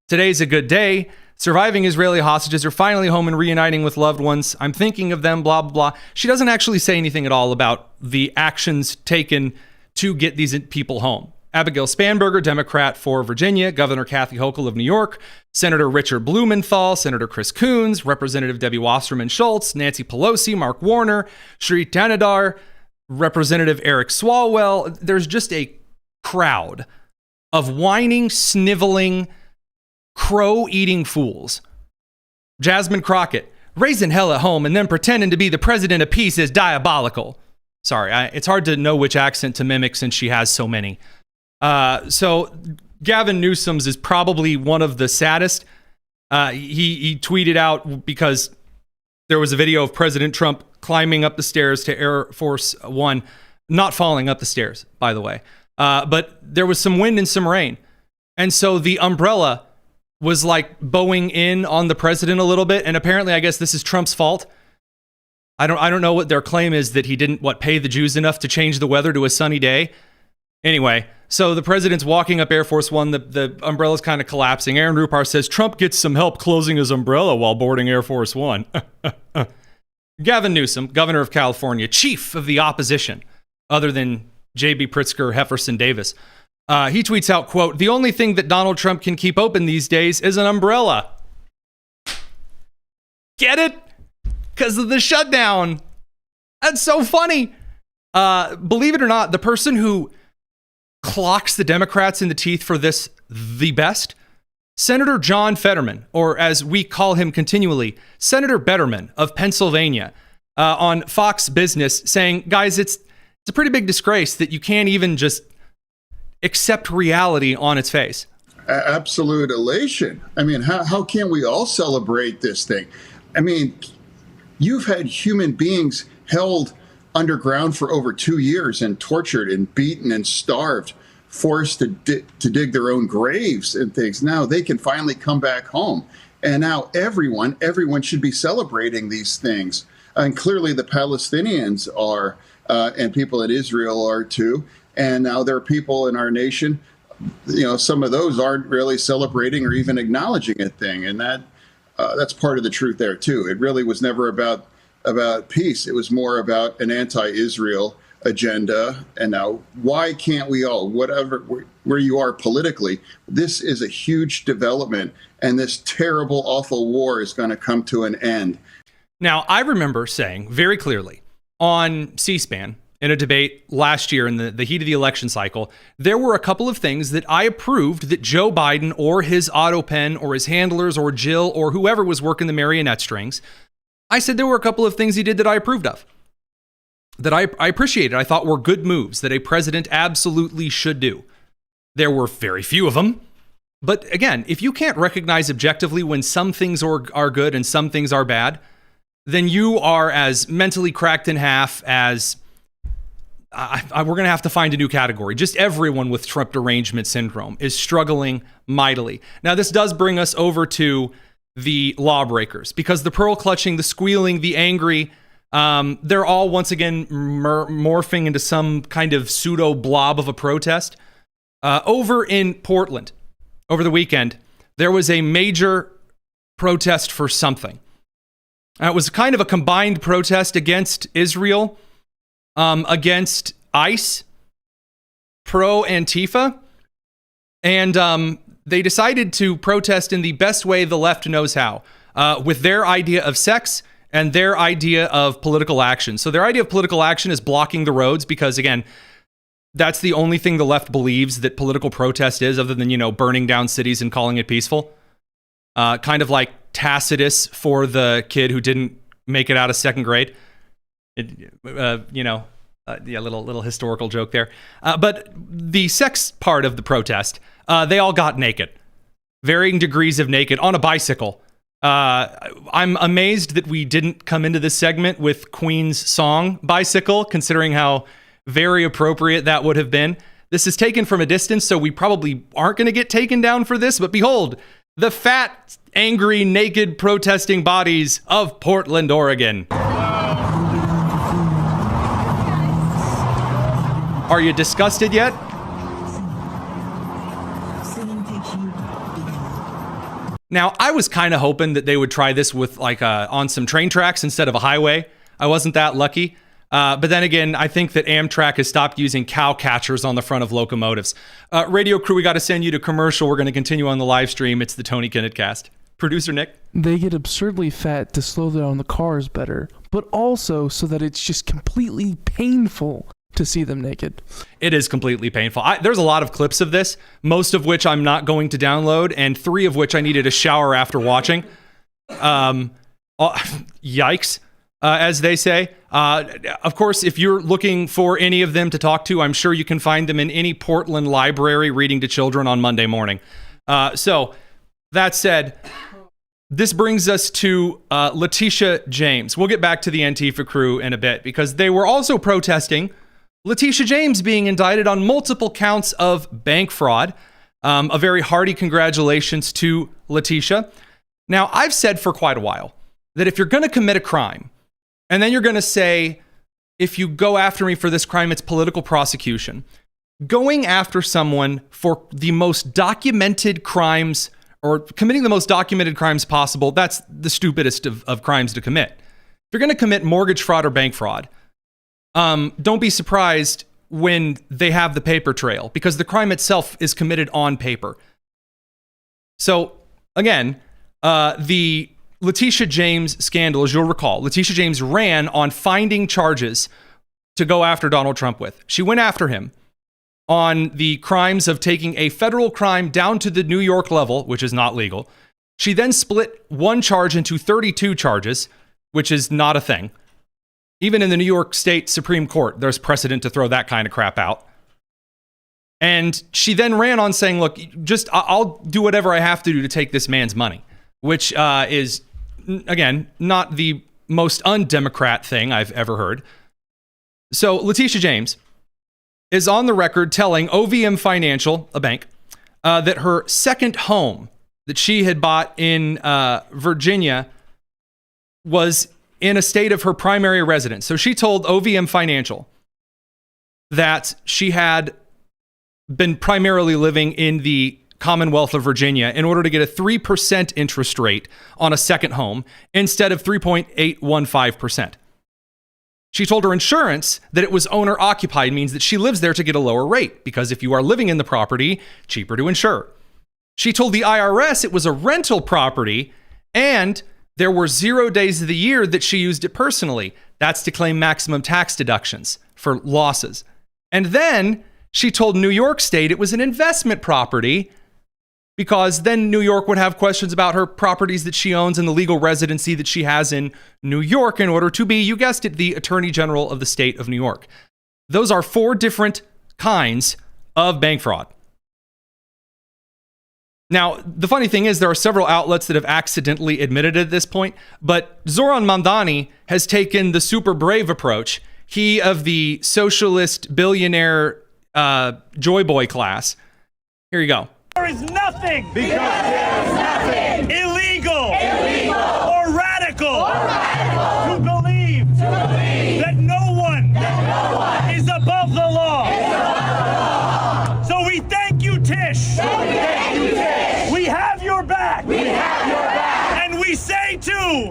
Today's a good day. Surviving Israeli hostages are finally home and reuniting with loved ones. I'm thinking of them, blah, blah, blah. She doesn't actually say anything at all about the actions taken to get these people home. Abigail Spanberger, Democrat for Virginia, Governor Kathy Hochul of New York, Senator Richard Blumenthal, Senator Chris Coons, Representative Debbie Wasserman Schultz, Nancy Pelosi, Mark Warner, Sri Thanedar, Representative Eric Swalwell. There's just a crowd of whining, sniveling, crow-eating fools. Jasmine Crockett, raising hell at home and then pretending to be the president of peace is diabolical. Sorry, it's hard to know which accent to mimic since she has so many. So Gavin Newsom's is probably one of the saddest. He tweeted out because there was a video of President Trump climbing up the stairs to Air Force One, not falling up the stairs, by the way. but there was some wind and some rain. And so the umbrella was like bowing in on the president a little bit. And apparently, I guess this is Trump's fault. I don't know what their claim is, that he didn't, pay the Jews enough to change the weather to a sunny day. Anyway, so the president's walking up Air Force One. The umbrella's kind of collapsing. Aaron Rupar says Trump gets some help closing his umbrella while boarding Air Force One. Gavin Newsom, governor of California, chief of the opposition, other than J.B. Pritzker, Hefferson Davis. He tweets out, quote, "The only thing that Donald Trump can keep open these days is an umbrella." Get it? Because of the shutdown. That's so funny. Believe it or not, the person who clocks the Democrats in the teeth for this the best, Senator John Fetterman, or as we call him continually, Senator Betterman of Pennsylvania, on Fox Business, saying, guys, it's a pretty big disgrace that you can't even just accept reality on its face. Absolute elation. I mean, how can we all celebrate this thing? I mean, you've had human beings held underground for over 2 years and tortured and beaten and starved, forced to dig their own graves and things. Now they can finally come back home. And now everyone should be celebrating these things. And clearly the Palestinians are, and people in Israel are too. And now there are people in our nation, some of those aren't really celebrating or even acknowledging a thing. And that's part of the truth there too. It really was never about peace. It was more about an anti-Israel agenda. And now why can't we all, whatever, where you are politically, this is a huge development, and this terrible, awful war is going to come to an end. Now, I remember saying very clearly on C-SPAN in a debate last year in the heat of the election cycle, there were a couple of things that I approved that Joe Biden or his auto pen or his handlers or Jill or whoever was working the marionette strings, I said there were a couple of things he did that I approved of, that I appreciated, I thought were good moves that a president absolutely should do. There were very few of them. But again, if you can't recognize objectively when some things are good and some things are bad, then you are as mentally cracked in half as... we're going to have to find a new category. Just everyone with Trump derangement syndrome is struggling mightily. Now, this does bring us over to the lawbreakers, because the pearl clutching, the squealing, the angry, they're all once again morphing into some kind of pseudo blob of a protest. Over in Portland, over the weekend, there was a major protest for something. It was kind of a combined protest against Israel, against ICE, pro Antifa, and they decided to protest in the best way the left knows how, with their idea of sex and their idea of political action. So their idea of political action is blocking the roads, because again, that's the only thing the left believes that political protest is, other than, burning down cities and calling it peaceful. Kind of like Tacitus for the kid who didn't make it out of second grade. Little historical joke there. But the sex part of the protest, they all got naked, varying degrees of naked on a bicycle. I'm amazed that we didn't come into this segment with Queen's song "Bicycle," considering how very appropriate that would have been. This is taken from a distance, so we probably aren't going to get taken down for this. But behold, the fat, angry, naked, protesting bodies of Portland, Oregon. Are you disgusted yet? Now, I was kind of hoping that they would try this with on some train tracks instead of a highway. I wasn't that lucky. But then again, I think that Amtrak has stopped using cow catchers on the front of locomotives. Radio crew, we got to send you to commercial. We're going to continue on the live stream. It's the Tony Kinnett Cast. Producer Nick. They get absurdly fat to slow down the cars better, but also so that it's just completely painful to see them naked. It is completely painful. There's a lot of clips of this, most of which I'm not going to download, and 3 of which I needed a shower after watching. Yikes, as they say. Of course, if you're looking for any of them to talk to, I'm sure you can find them in any Portland library reading to children on Monday morning. So, that said, this brings us to Letitia James. We'll get back to the Antifa crew in a bit, because they were also protesting Letitia James being indicted on multiple counts of bank fraud. A very hearty congratulations to Letitia. Now, I've said for quite a while that if you're going to commit a crime, and then you're going to say, if you go after me for this crime, it's political prosecution. Going after someone for the most documented crimes or committing the most documented crimes possible, that's the stupidest of crimes to commit. If you're going to commit mortgage fraud or bank fraud, don't be surprised when they have the paper trail, because the crime itself is committed on paper. So, again, the Letitia James scandal, as you'll recall, Letitia James ran on finding charges to go after Donald Trump with. She went after him on the crimes of taking a federal crime down to the New York level, which is not legal. She then split one charge into 32 charges, which is not a thing. Even in the New York State Supreme Court, there's precedent to throw that kind of crap out. And she then ran on saying, look, I'll do whatever I have to do to take this man's money, which is, again, not the most undemocrat thing I've ever heard. So Letitia James is on the record telling OVM Financial, a bank, that her second home that she had bought in Virginia was in a state of her primary residence. So she told OVM Financial that she had been primarily living in the Commonwealth of Virginia in order to get a 3% interest rate on a second home instead of 3.815%. She told her insurance that it was owner occupied, means that she lives there to get a lower rate, because if you are living in the property, cheaper to insure. She told the IRS it was a rental property and there were 0 days of the year that she used it personally. That's to claim maximum tax deductions for losses. And then she told New York State it was an investment property, because then New York would have questions about her properties that she owns and the legal residency that she has in New York in order to be, you guessed it, the Attorney General of the state of New York. Those are 4 different kinds of bank fraud. Now, the funny thing is there are several outlets that have accidentally admitted it at this point, but Zoran Mamdani has taken the super brave approach. He of the socialist billionaire Joy Boy class. Here you go. There is nothing illegal or radical to believe that no one is above the law. So we thank you, Tish. We have your back. And we say to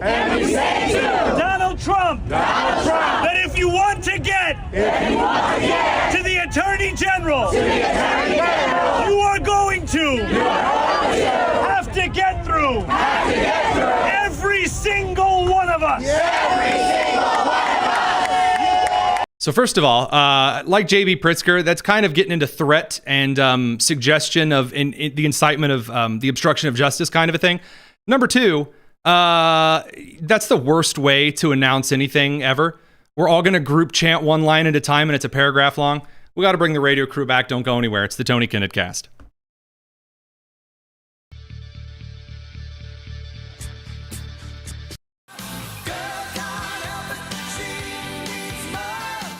Donald Trump that if you want to get to the Attorney General, you are going to have to get through every single one of us. So first of all, like J.B. Pritzker, that's kind of getting into threat and suggestion of the incitement of the obstruction of justice kind of a thing. Number 2, that's the worst way to announce anything ever. We're all going to group chant one line at a time and it's a paragraph long. We got to bring the radio crew back. Don't go anywhere. It's the Tony Kinnett Cast.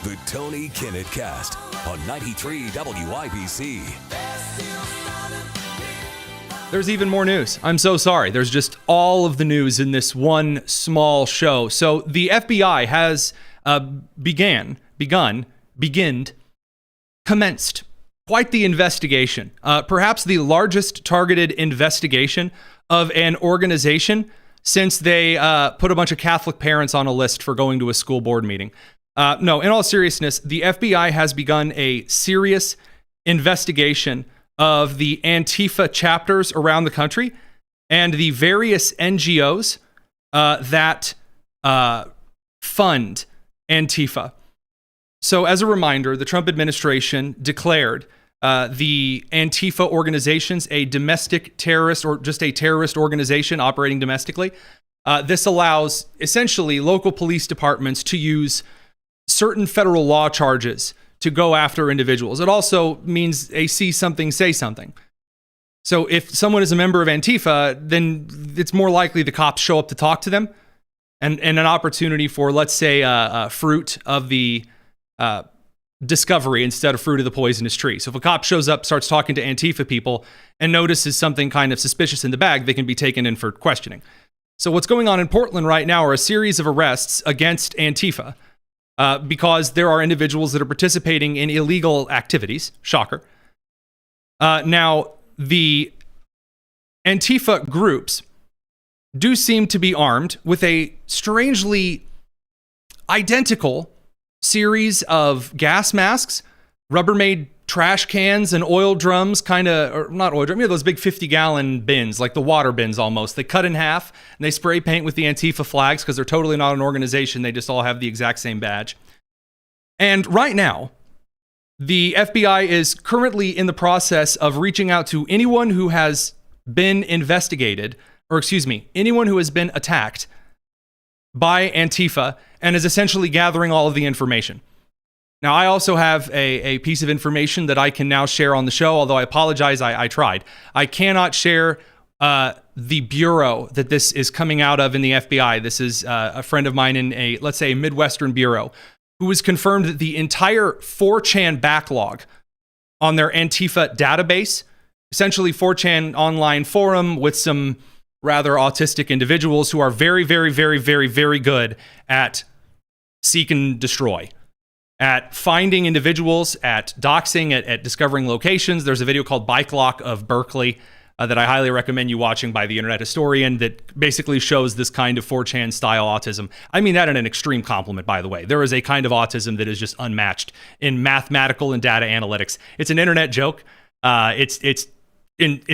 The Tony Kinnett Cast on 93 WIBC. There's even more news. I'm so sorry. There's just all of the news in this one small show. So the FBI has commenced quite the investigation. Perhaps the largest targeted investigation of an organization since they put a bunch of Catholic parents on a list for going to a school board meeting. No, in all seriousness, the FBI has begun a serious investigation of the Antifa chapters around the country and the various NGOs that fund Antifa. So as a reminder, the Trump administration declared the Antifa organizations a domestic terrorist or just a terrorist organization operating domestically. This allows essentially local police departments to use certain federal law charges to go after individuals. It also means a see something, say something. So if someone is a member of Antifa, then it's more likely the cops show up to talk to them, and an opportunity for, let's say, fruit of the discovery instead of fruit of the poisonous tree. So if a cop shows up, starts talking to Antifa people, and notices something kind of suspicious in the bag, they can be taken in for questioning. So what's going on in Portland right now are a series of arrests against Antifa because there are individuals that are participating in illegal activities. Shocker. Now, the Antifa groups do seem to be armed with a strangely identical series of gas masks, Rubbermaid trash cans, and oil drums, or not oil drums, those big 50-gallon bins, like the water bins almost. They cut in half, and they spray paint with the Antifa flags because they're totally not an organization. They just all have the exact same badge. And right now, the FBI is currently in the process of reaching out to anyone who has been investigated, anyone who has been attacked by Antifa and is essentially gathering all of the information. Now, I also have a piece of information that I can now share on the show, although I apologize, I tried. I cannot share the bureau that this is coming out of in the FBI. This is a friend of mine in a Midwestern bureau who has confirmed that the entire 4chan backlog on their Antifa database, essentially 4chan online forum with some rather autistic individuals who are very, very, very, very, very good at seek and destroy, at finding individuals, at doxing, at discovering locations. There's a video called Bike Lock of Berkeley that I highly recommend you watching by the internet historian that basically shows this kind of 4chan style autism. I mean that in an extreme compliment, by the way. There is a kind of autism that is just unmatched in mathematical and data analytics. It's an internet joke. It's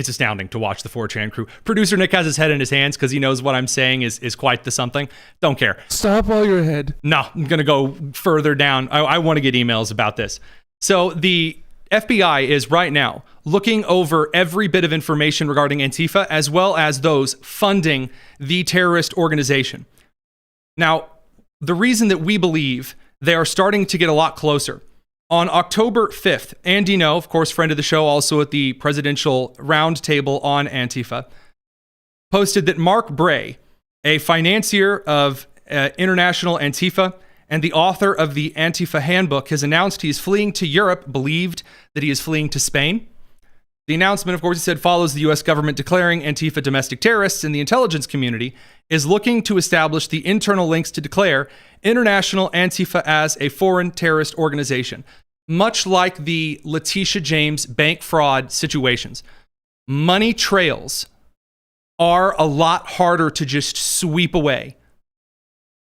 astounding to watch the 4chan crew. Producer Nick has his head in his hands because he knows what I'm saying is quite the something. Don't care. Stop while you're ahead. No, I'm going to go further down. I want to get emails about this. So the FBI is right now looking over every bit of information regarding Antifa, as well as those funding the terrorist organization. Now, the reason that we believe they are starting to get a lot closer, on October 5th, Andy No, of course, friend of the show, also at the presidential roundtable on Antifa, posted that Mark Bray, a financier of International Antifa and the author of the Antifa Handbook, has announced he is fleeing to Europe, believed that he is fleeing to Spain. The announcement, of course, he said, follows the U.S. government declaring Antifa domestic terrorists, and the intelligence community is looking to establish the internal links to declare International Antifa as a foreign terrorist organization, much like the Letitia James bank fraud situations. Money trails are a lot harder to just sweep away.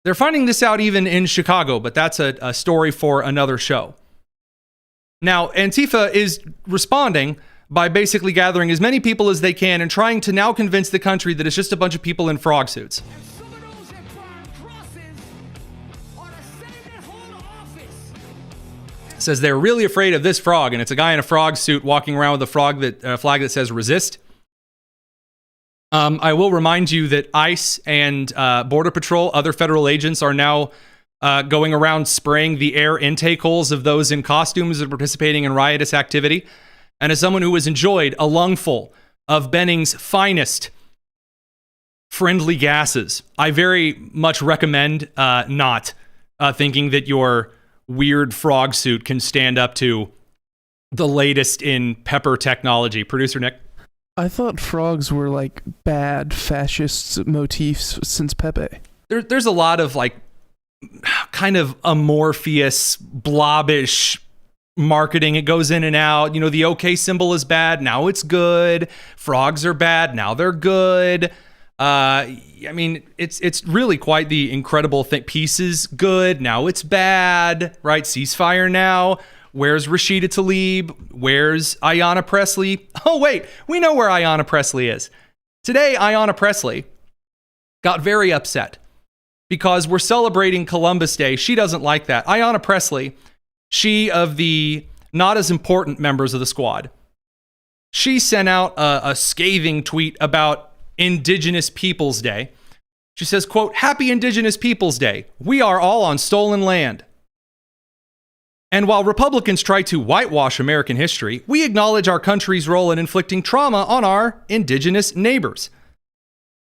They're finding this out even in Chicago, but that's a story for another show. Now, Antifa is responding by basically gathering as many people as they can and trying to now convince the country that it's just a bunch of people in frog suits. Says they're really afraid of this frog, and it's a guy in a frog suit walking around with a flag that says resist. I will remind you that ICE and Border Patrol, other federal agents, are now going around spraying the air intake holes of those in costumes that are participating in riotous activity. And as someone who has enjoyed a lungful of Benning's finest friendly gases, I very much recommend not thinking that your weird frog suit can stand up to the latest in pepper technology. Producer Nick? I thought frogs were like bad fascist motifs since Pepe. There's a lot of like kind of amorphous, blobbish marketing. It goes in and out. You know, the OK symbol is bad. Now it's good. Frogs are bad. Now they're good. I mean, it's really quite the incredible thing. Peace is good. Now it's bad, right? Ceasefire now. Where's Rashida Tlaib? Where's Ayanna Pressley? Oh, wait, we know where Ayanna Pressley is. Today, Ayanna Pressley got very upset because we're celebrating Columbus Day. She doesn't like that. Ayanna Pressley, she of the not as important members of the squad, she sent out a scathing tweet about Indigenous Peoples Day. She says, quote, "Happy Indigenous Peoples Day. We are all on stolen land. And while Republicans try to whitewash American history, we acknowledge our country's role in inflicting trauma on our indigenous neighbors.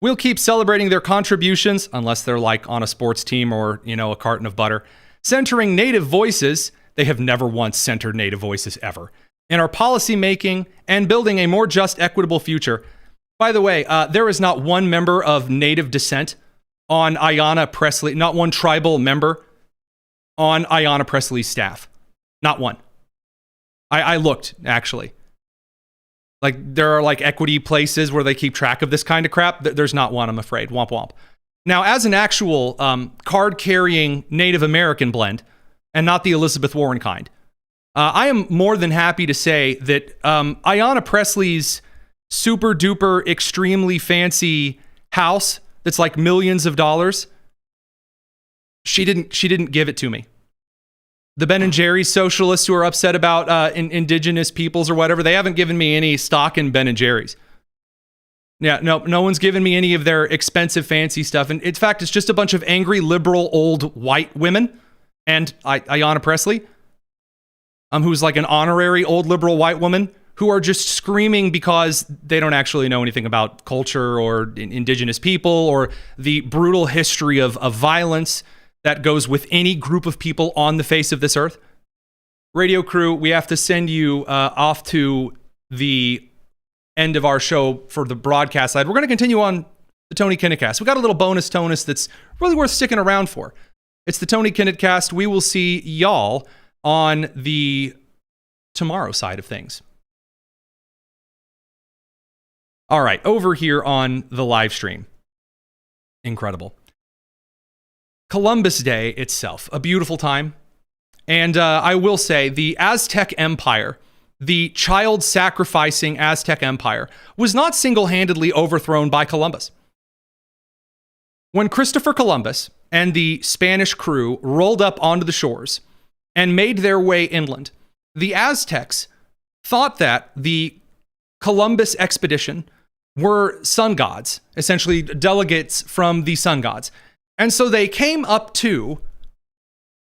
We'll keep celebrating their contributions, unless they're like on a sports team or, you know, a carton of butter, centering native voices They have never once centered Native voices ever. In our policy making and building a more just, equitable future. By the way, there is not one member of Native descent on Ayanna Pressley, not one tribal member on Ayanna Pressley's staff. Not one. I looked, actually. Like, there are like equity places where they keep track of this kind of crap. There's not one, I'm afraid. Womp womp. Now, as an actual card-carrying Native American blend, and not the Elizabeth Warren kind, I am more than happy to say that Ayanna Pressley's super duper extremely fancy house that's like millions of dollars, she didn't give it to me. The Ben & Jerry's socialists who are upset about indigenous peoples or whatever, they haven't given me any stock in Ben & Jerry's. Yeah, no one's given me any of their expensive fancy stuff. And in fact, it's just a bunch of angry liberal old white women and Ayanna Pressley, who's like an honorary old liberal white woman, who are just screaming because they don't actually know anything about culture or indigenous people or the brutal history of violence that goes with any group of people on the face of this earth. Radio crew, we have to send you off to the end of our show for the broadcast side. We're going to continue on the Tony Kinnett Cast. We got a little bonus tonus that's really worth sticking around for. It's the Tony Kinnett Cast. We will see y'all on the tomorrow side of things. All right, over here on the live stream. Incredible. Columbus Day itself, a beautiful time. And I will say, the Aztec Empire, the child-sacrificing Aztec Empire, was not single-handedly overthrown by Columbus. When Christopher Columbus and the Spanish crew rolled up onto the shores and made their way inland, the Aztecs thought that the Columbus expedition were sun gods, essentially delegates from the sun gods. And so they came up to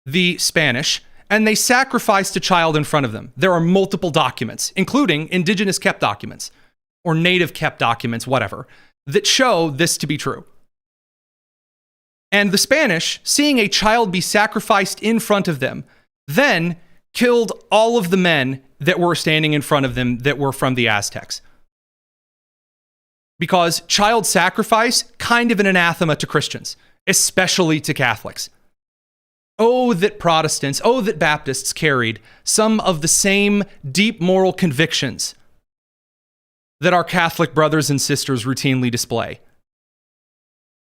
the Spanish and they sacrificed a child in front of them. There are multiple documents, including indigenous kept documents or native kept documents, whatever, that show this to be true. And the Spanish, seeing a child be sacrificed in front of them, then killed all of the men that were standing in front of them that were from the Aztecs. Because child sacrifice, kind of an anathema to Christians, especially to Catholics. Oh, that Protestants, oh, that Baptists carried some of the same deep moral convictions that our Catholic brothers and sisters routinely display.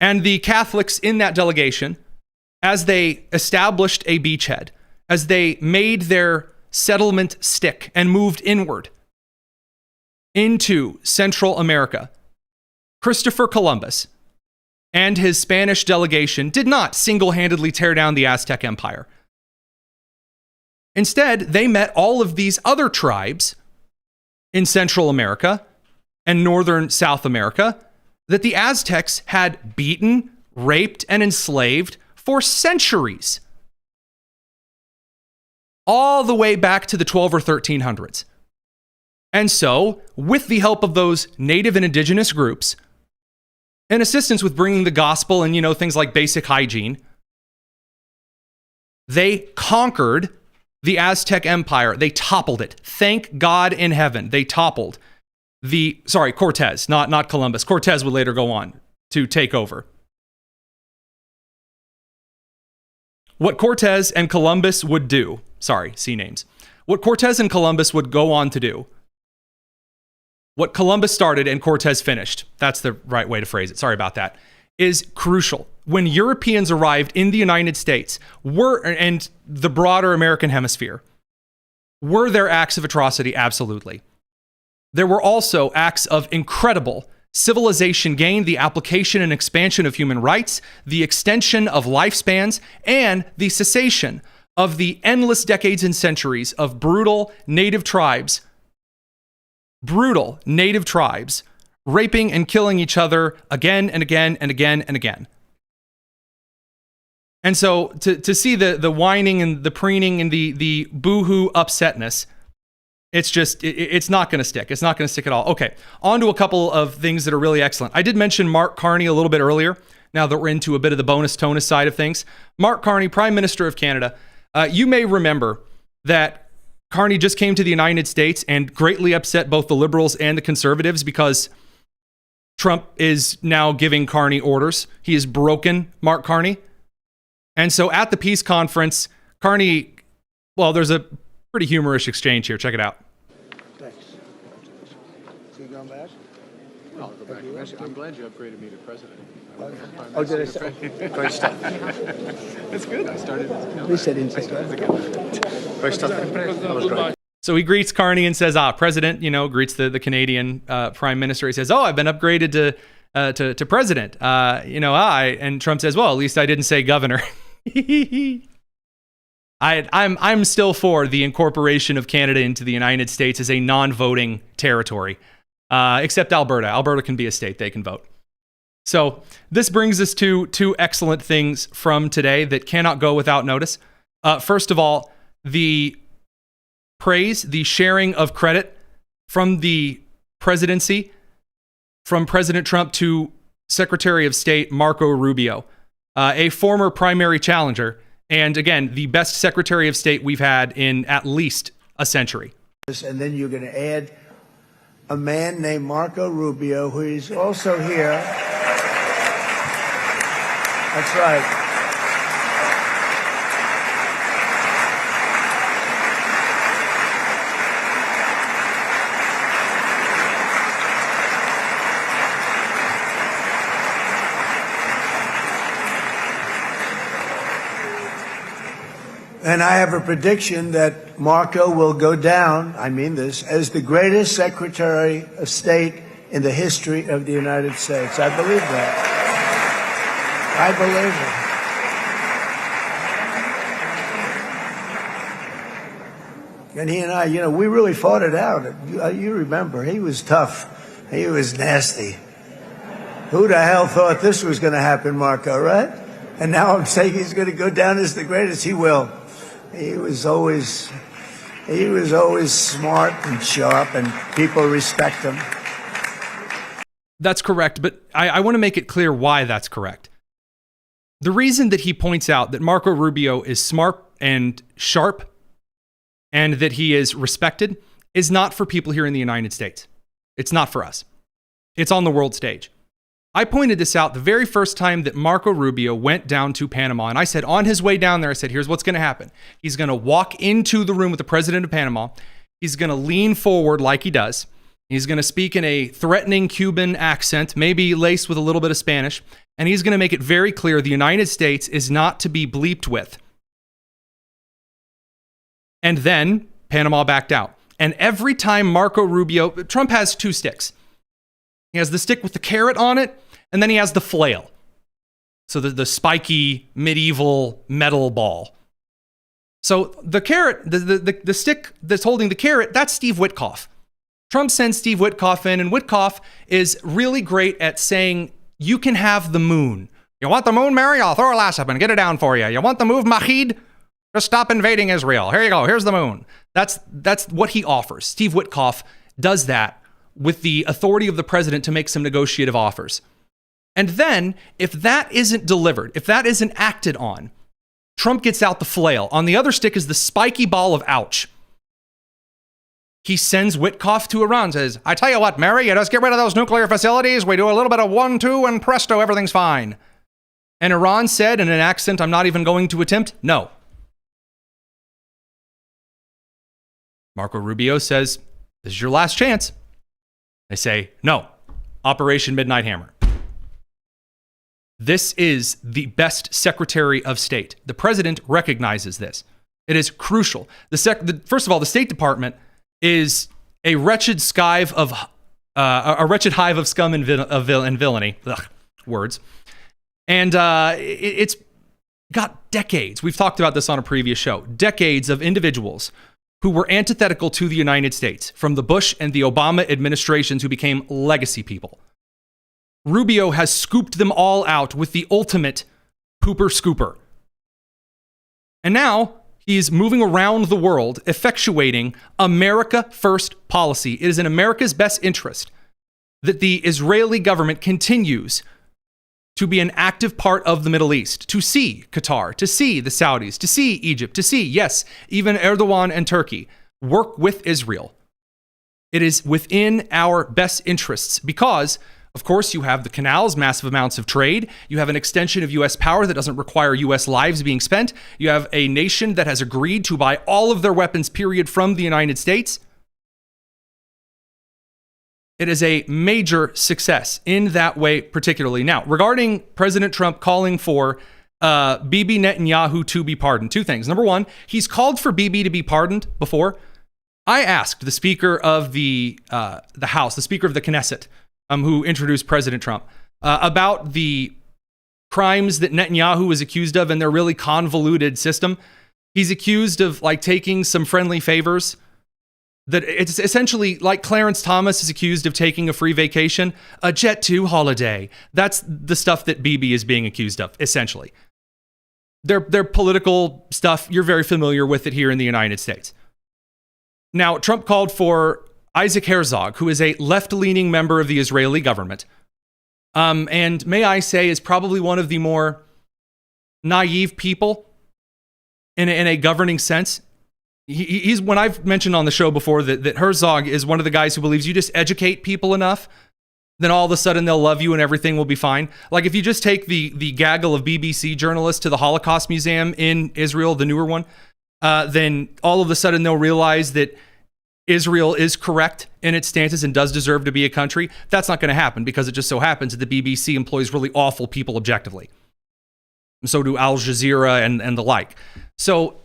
And the Catholics in that delegation, as they established a beachhead, as they made their settlement stick and moved inward into Central America, Christopher Columbus and his Spanish delegation did not single-handedly tear down the Aztec Empire. Instead, they met all of these other tribes in Central America and northern South America that the Aztecs had beaten, raped, and enslaved for centuries. All the way back to the 12 or 1300s. And so, with the help of those native and indigenous groups, and assistance with bringing the gospel and, things like basic hygiene, they conquered the Aztec Empire. They toppled it. Thank God in heaven. They toppled Cortez, not Columbus. Cortez would later go on to take over. What Cortez and Columbus would do, C names. What Cortez and Columbus would go on to do, what Columbus started and Cortez finished, that's the right way to phrase it, sorry about that, is crucial. When Europeans arrived in the United States, and the broader American hemisphere, were there acts of atrocity? Absolutely. There were also acts of incredible civilization gain, the application and expansion of human rights, the extension of lifespans, and the cessation of the endless decades and centuries of brutal native tribes raping and killing each other again and again and again and again. And so to see the whining and the preening and the boohoo upsetness, it's not going to stick. It's not going to stick at all. Okay, on to a couple of things that are really excellent. I did mention Mark Carney a little bit earlier, now that we're into a bit of the bonus tonus side of things. Mark Carney, Prime Minister of Canada. You may remember that Carney just came to the United States and greatly upset both the liberals and the conservatives because Trump is now giving Carney orders. He has broken Mark Carney. And so at the peace conference, Carney, well, there's a pretty humorous exchange here. Check it out. Thanks. So you going back? No, I'll go back. I'm glad you upgraded me to president. Oh, did I say? Great stuff. That's good. I started as We said Great stuff. That was great. So he greets Carney and says, president, greets the Canadian prime minister. He says, I've been upgraded to president. And Trump says, well, at least I didn't say governor. I'm still for the incorporation of Canada into the United States as a non-voting territory, except Alberta. Alberta can be a state. They can vote. So this brings us to two excellent things from today that cannot go without notice. First of all, the praise, the sharing of credit from the presidency, from President Trump to Secretary of State Marco Rubio, a former primary challenger, and again, the best Secretary of State we've had in at least a century. And then you're going to add a man named Marco Rubio, who is also here. That's right. And I have a prediction that Marco will go down, I mean this, as the greatest Secretary of State in the history of the United States. I believe that. I believe it. And he and I, we really fought it out. You remember, he was tough. He was nasty. Who the hell thought this was going to happen, Marco, right? And now I'm saying he's going to go down as the greatest. He will. He was always smart and sharp, and people respect him. That's correct, but I want to make it clear why that's correct. The reason that he points out that Marco Rubio is smart and sharp and that he is respected is not for people here in the United States. It's not for us. It's on the world stage. I pointed this out the very first time that Marco Rubio went down to Panama, and I said on his way down there, I said, here's what's going to happen. He's going to walk into the room with the president of Panama. He's going to lean forward like he does. He's going to speak in a threatening Cuban accent, maybe laced with a little bit of Spanish, and he's going to make it very clear the United States is not to be bleeped with. And then Panama backed out. And every time Marco Rubio, Trump has two sticks. He has the stick with the carrot on it, and then he has the flail. So the spiky medieval metal ball. So the carrot, the stick that's holding the carrot, that's Steve Witkoff. Trump sends Steve Witkoff in, and Witkoff is really great at saying, you can have the moon. You want the moon, Mary? I'll throw a lasso up and get it down for you. You want the move, Mahid? Just stop invading Israel. Here you go. Here's the moon. That's what he offers. Steve Witkoff does that with the authority of the president to make some negotiative offers. And then, if that isn't delivered, if that isn't acted on, Trump gets out the flail. On the other stick is the spiky ball of ouch. He sends Witkoff to Iran, says, I tell you what, Mary, you just get rid of those nuclear facilities. We do a little bit of 1-2 and presto, everything's fine. And Iran said in an accent I'm not even going to attempt, no. Marco Rubio says, this is your last chance. They say, no, Operation Midnight Hammer. This is the best Secretary of State. The president recognizes this. It is crucial. First of all, the State Department is a wretched hive of scum and villainy. Ugh, words. And it's got decades. We've talked about this on a previous show. Decades of individuals who were antithetical to the United States, from the Bush and the Obama administrations who became legacy people. Rubio has scooped them all out with the ultimate pooper scooper. And now he's moving around the world effectuating America First policy. It is in America's best interest that the Israeli government continues to be an active part of the Middle East, to see Qatar, to see the Saudis, to see Egypt, to see, yes, even Erdogan and Turkey work with Israel. It is within our best interests because, of course, you have the canals, massive amounts of trade. You have an extension of U.S. power that doesn't require U.S. lives being spent. You have a nation that has agreed to buy all of their weapons, period, from the United States. It is a major success in that way, particularly. Now, regarding President Trump calling for Bibi Netanyahu to be pardoned, two things. Number one, he's called for Bibi to be pardoned before. I asked the Speaker of the House, the Speaker of the Knesset, who introduced President Trump, about the crimes that Netanyahu was accused of in their really convoluted system. He's accused of like taking some friendly favors. That it's essentially like Clarence Thomas is accused of taking a free vacation, a Jet 2 holiday. That's the stuff that Bibi is being accused of, essentially. Their political stuff, you're very familiar with it here in the United States. Now, Trump called for Isaac Herzog, who is a left-leaning member of the Israeli government, and may I say is probably one of the more naive people in a governing sense. He's, when I've mentioned on the show before that Herzog is one of the guys who believes you just educate people enough, then all of a sudden they'll love you and everything will be fine. Like if you just take the gaggle of BBC journalists to the Holocaust Museum in Israel, the newer one, then all of a sudden they'll realize that Israel is correct in its stances and does deserve to be a country. That's not going to happen because it just so happens that the BBC employs really awful people objectively. And so do Al Jazeera and the like. So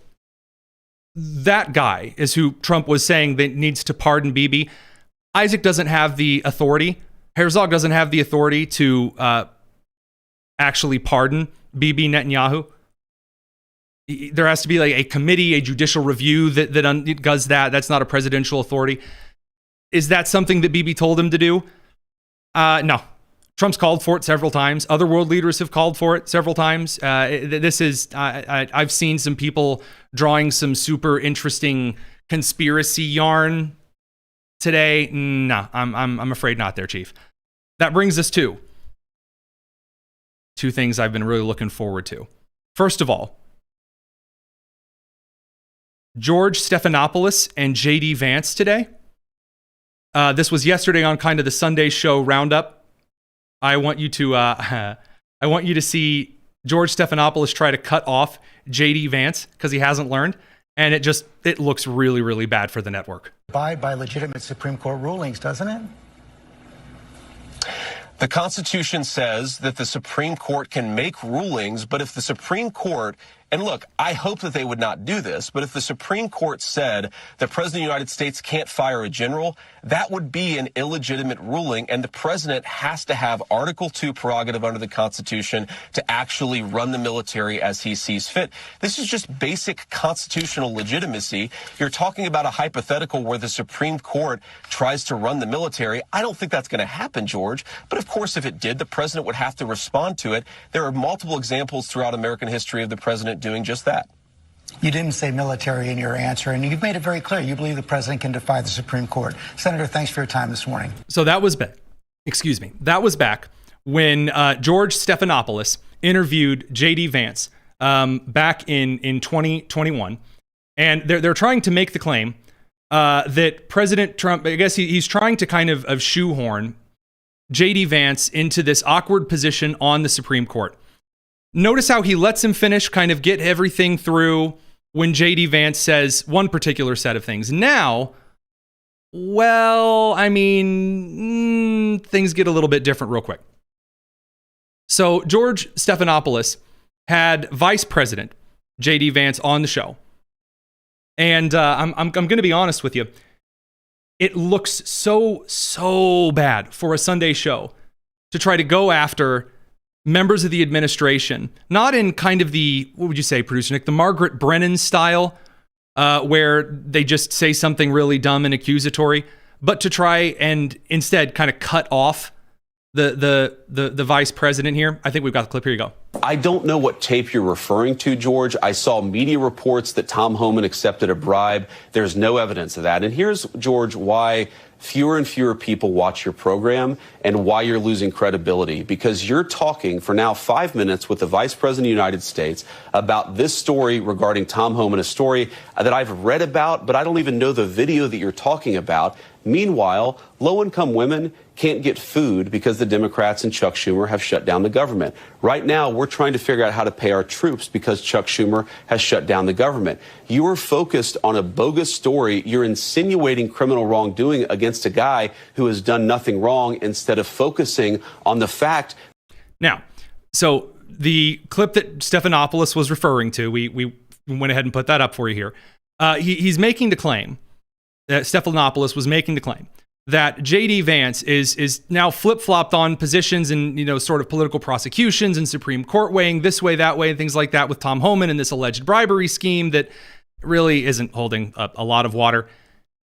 that guy is who Trump was saying that needs to pardon Bibi. Isaac doesn't have the authority. Herzog doesn't have the authority to actually pardon Bibi Netanyahu. There has to be like a committee, a judicial review that does that. That's not a presidential authority. Is that something that Bibi told him to do? No. Trump's called for it several times. Other world leaders have called for it several times. I've seen some people drawing some super interesting conspiracy yarn today. No, I'm afraid not there, Chief. That brings us to two things I've been really looking forward to. First of all, George Stephanopoulos and J.D. Vance today. This was yesterday on kind of the Sunday show roundup. I want you to see George Stephanopoulos try to cut off J.D. Vance because he hasn't learned, and it looks really, really bad for the network. By legitimate Supreme Court rulings, doesn't it? The Constitution says that the Supreme Court can make rulings, but if the Supreme Court, and look, I hope that they would not do this, but if the Supreme Court said the President of the United States can't fire a general, that would be an illegitimate ruling, and the President has to have Article 2 prerogative under the Constitution to actually run the military as he sees fit. This is just basic constitutional legitimacy. You're talking about a hypothetical where the Supreme Court tries to run the military. I don't think that's going to happen, George, but of course, if it did, the President would have to respond to it. There are multiple examples throughout American history of the President doing just that. You didn't say military in your answer, and you've made it very clear you believe the President can defy the Supreme Court. Senator, thanks for your time this morning. So that was back when George Stephanopoulos interviewed J.D. Vance back in 2021. And they're trying to make the claim that President Trump, I guess he's trying to kind of shoehorn J.D. Vance into this awkward position on the Supreme Court. Notice how he lets him finish, kind of get everything through when J.D. Vance says one particular set of things. Now, well, I mean, things get a little bit different real quick. So George Stephanopoulos had Vice President J.D. Vance on the show. And I'm going to be honest with you. It looks so bad for a Sunday show to try to go after members of the administration, not in kind of the, what would you say, producer Nick, the Margaret Brennan style, where they just say something really dumb and accusatory, but to try and instead kind of cut off the vice president here. I think we've got the clip. Here you go. I don't know what tape you're referring to, George. I saw media reports that Tom Homan accepted a bribe. There's no evidence of that. And here's, George, why fewer and fewer people watch your program and why you're losing credibility. Because you're talking for now 5 minutes with the Vice President of the United States about this story regarding Tom Homan, a story that I've read about, but I don't even know the video that you're talking about. Meanwhile, low-income women can't get food because the Democrats and Chuck Schumer have shut down the government. Right now, we're trying to figure out how to pay our troops because Chuck Schumer has shut down the government. You are focused on a bogus story. You're insinuating criminal wrongdoing against a guy who has done nothing wrong instead of focusing on the fact. Now, so the clip that Stephanopoulos was referring to, we went ahead and put that up for you here. He's making the claim that Stephanopoulos was making the claim that J.D. Vance is now flip-flopped on positions and, sort of political prosecutions and Supreme Court weighing this way, that way, and things like that with Tom Homan and this alleged bribery scheme that really isn't holding up a lot of water.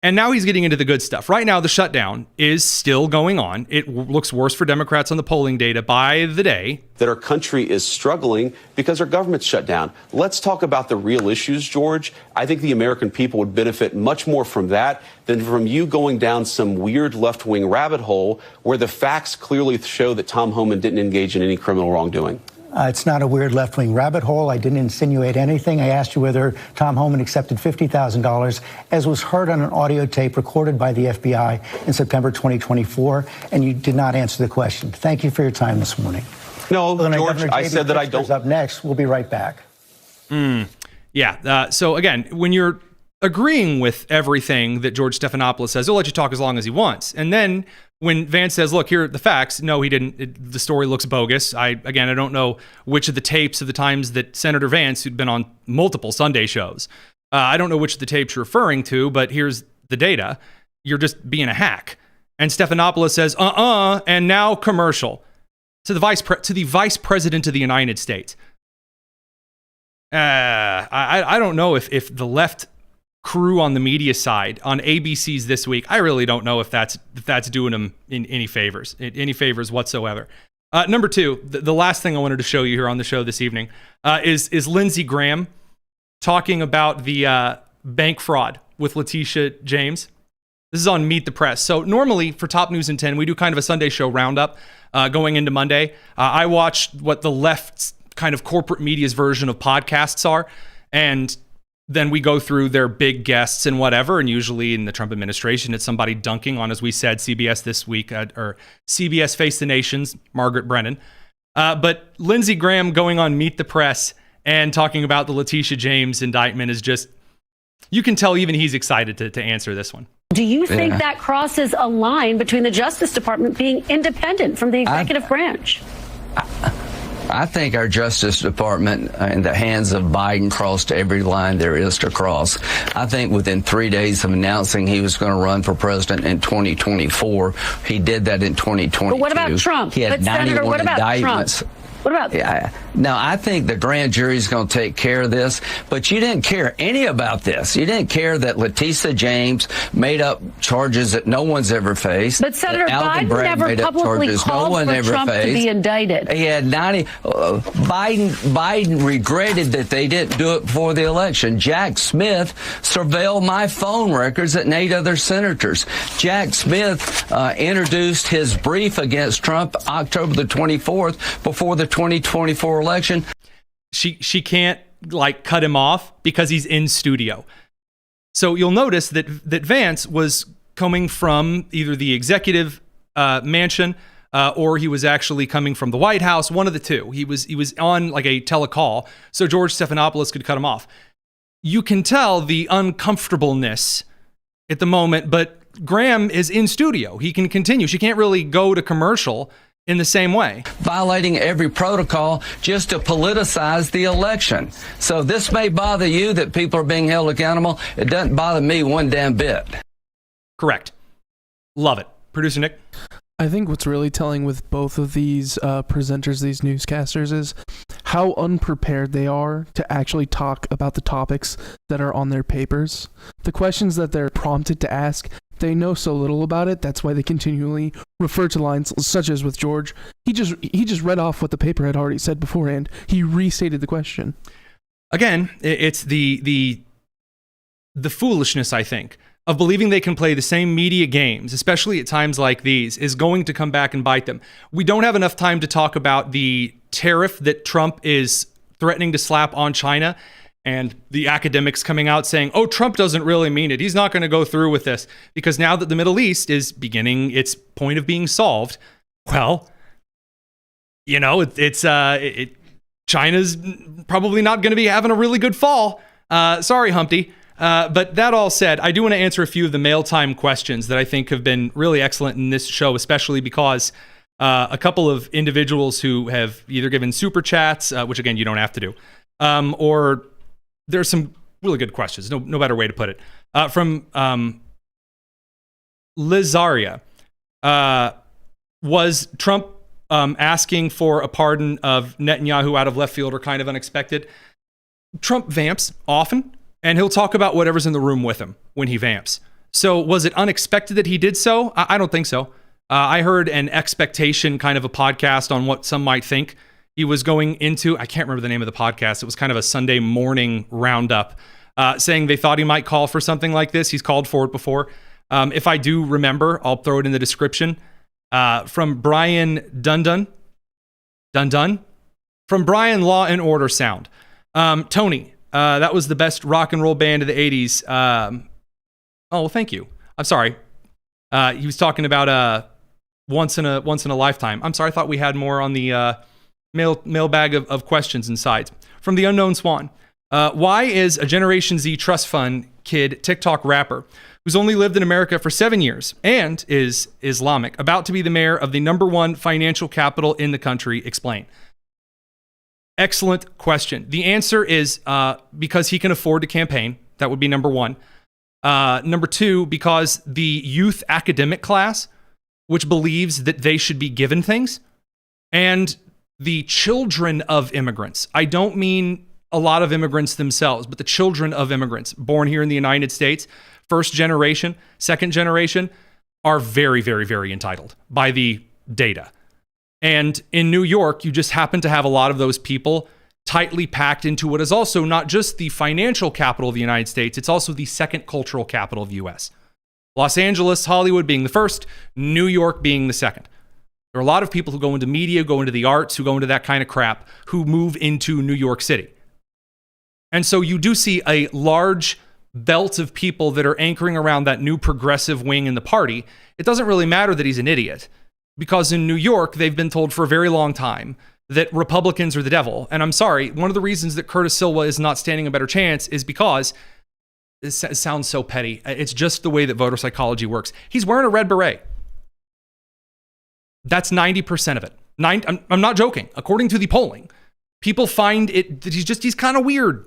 And now he's getting into the good stuff. Right now, the shutdown is still going on. It looks worse for Democrats on the polling data by the day. That our country is struggling because our government's shut down. Let's talk about the real issues, George. I think the American people would benefit much more from that than from you going down some weird left-wing rabbit hole where the facts clearly show that Tom Homan didn't engage in any criminal wrongdoing. It's not a weird left-wing rabbit hole. I didn't insinuate anything. I asked you whether Tom Homan accepted $50,000, as was heard on an audio tape recorded by the FBI in September 2024, and you did not answer the question. Thank you for your time this morning. No, George, I said that I don't. Up next, we'll be right back. Yeah. So again, when you're agreeing with everything that George Stephanopoulos says, he'll let you talk as long as he wants. And then when Vance says, look, here are the facts, no, he didn't. The story looks bogus. I don't know which of the tapes of the times that Senator Vance, who'd been on multiple Sunday shows, I don't know which of the tapes you're referring to, but here's the data. You're just being a hack. And Stephanopoulos says, and now commercial to the vice president of the United States. I don't know if the left crew on the media side on ABC's This Week, I really don't know if that's doing them any favors whatsoever. Number two, the last thing I wanted to show you here on the show this evening is Lindsey Graham talking about the bank fraud with Letitia James. This is on Meet the Press. So normally for Top News in 10, we do kind of a Sunday show roundup going into Monday. I watch what the left's kind of corporate media's version of podcasts are, and then we go through their big guests and whatever, and usually in the Trump administration, it's somebody dunking on, as we said, CBS This Week, or CBS Face the Nation's Margaret Brennan. But Lindsey Graham going on Meet the Press and talking about the Letitia James indictment is just, you can tell even he's excited to answer this one. Do you think that crosses a line between the Justice Department being independent from the executive branch? I think our Justice Department in the hands of Biden crossed every line there is to cross. I think within 3 days of announcing he was going to run for president in 2024, he did that in 2022. But what about Trump? He had 91 indictments. What about Now, I think the grand jury is going to take care of this, but you didn't care any about this. You didn't care that Letitia James made up charges that no one's ever faced. But Senator Biden never publicly called for Trump to be indicted. He had 90. Biden regretted that they didn't do it before the election. Jack Smith surveilled my phone records and 8 other senators. Jack Smith introduced his brief against Trump October the 24th before the 2024 election. She can't cut him off because he's in studio. So you'll notice that Vance was coming from either the executive mansion or he was actually coming from the White House, one of the two. He was on a telecall, so George Stephanopoulos could cut him off. You can tell the uncomfortableness at the moment, but Graham is in studio. He can continue. She can't really go to commercial in the same way. Violating every protocol just to politicize the election. So this may bother you that people are being held accountable. It doesn't bother me one damn bit. Correct. Love it. Producer Nick? I think what's really telling with both of these presenters, these newscasters, is how unprepared they are to actually talk about the topics that are on their papers. The questions that they're prompted to ask, they know so little about it. That's why they continually refer to lines such as with George. He just read off what the paper had already said beforehand. He restated the question. Again, it's the foolishness, I think, of believing they can play the same media games, especially at times like these, is going to come back and bite them. We don't have enough time to talk about the tariff that Trump is threatening to slap on China, and the academics coming out saying, oh, Trump doesn't really mean it. He's not going to go through with this. Because now that the Middle East is beginning its point of being solved, well, you know, China's probably not going to be having a really good fall. Sorry, Humpty. But that all said, I do want to answer a few of the mail time questions that I think have been really excellent in this show, especially because a couple of individuals who have either given super chats, which again, you don't have to do, or there's some really good questions. No better way to put it. From Lizaria. Was Trump asking for a pardon of Netanyahu out of left field or kind of unexpected? Trump vamps often, and he'll talk about whatever's in the room with him when he vamps. So was it unexpected that he did so? I don't think so. I heard an expectation kind of a podcast on what some might think he was going into. I can't remember the name of the podcast. It was kind of a Sunday morning roundup, saying they thought he might call for something like this. He's called for it before. If I do remember, I'll throw it in the description. From Brian Dundun, from Brian Law and Order Sound. Tony, that was the best rock and roll band of the 80s. Oh, well, thank you. I'm sorry. He was talking about once in a lifetime. I'm sorry, I thought we had more on the mailbag of questions and sides. From the Unknown Swan. Why is a Generation Z trust fund kid TikTok rapper who's only lived in America for 7 years and is Islamic about to be the mayor of the #1 financial capital in the country? Explain. Excellent question. The answer is because he can afford to campaign. That would be number one. Number two, because the youth academic class, which believes that they should be given things, and the children of immigrants. I don't mean a lot of immigrants themselves, but the children of immigrants born here in the United States, first generation, second generation, are very, very, very entitled by the data. And in New York, you just happen to have a lot of those people tightly packed into what is also not just the financial capital of the United States, it's also the second cultural capital of the US. Los Angeles, Hollywood being the first, New York being the second. There are a lot of people who go into media, go into the arts, who go into that kind of crap, who move into New York City. And so you do see a large belt of people that are anchoring around that new progressive wing in the party. It doesn't really matter that he's an idiot, because in New York, they've been told for a very long time that Republicans are the devil. And I'm sorry, one of the reasons that Curtis Silva is not standing a better chance is because, it sounds so petty, it's just the way that voter psychology works. He's wearing a red beret. That's 90% of it. I'm not joking. According to the polling, people find it that he's kind of weird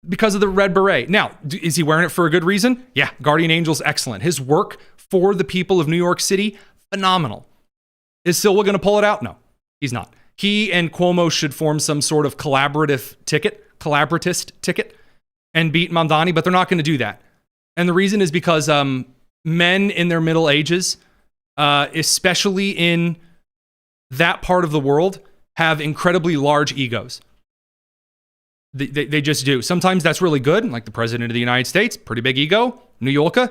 because of the red beret. Now, is he wearing it for a good reason? Yeah, Guardian Angel's excellent. His work for the people of New York City, phenomenal. Is Silva going to pull it out? No, he's not. He and Cuomo should form some sort of collaboratist ticket and beat Mamdani, but they're not going to do that. And the reason is because men in their middle ages, especially in that part of the world, have incredibly large egos. They just do. Sometimes that's really good, like the president of the United States, pretty big ego. New Yorker,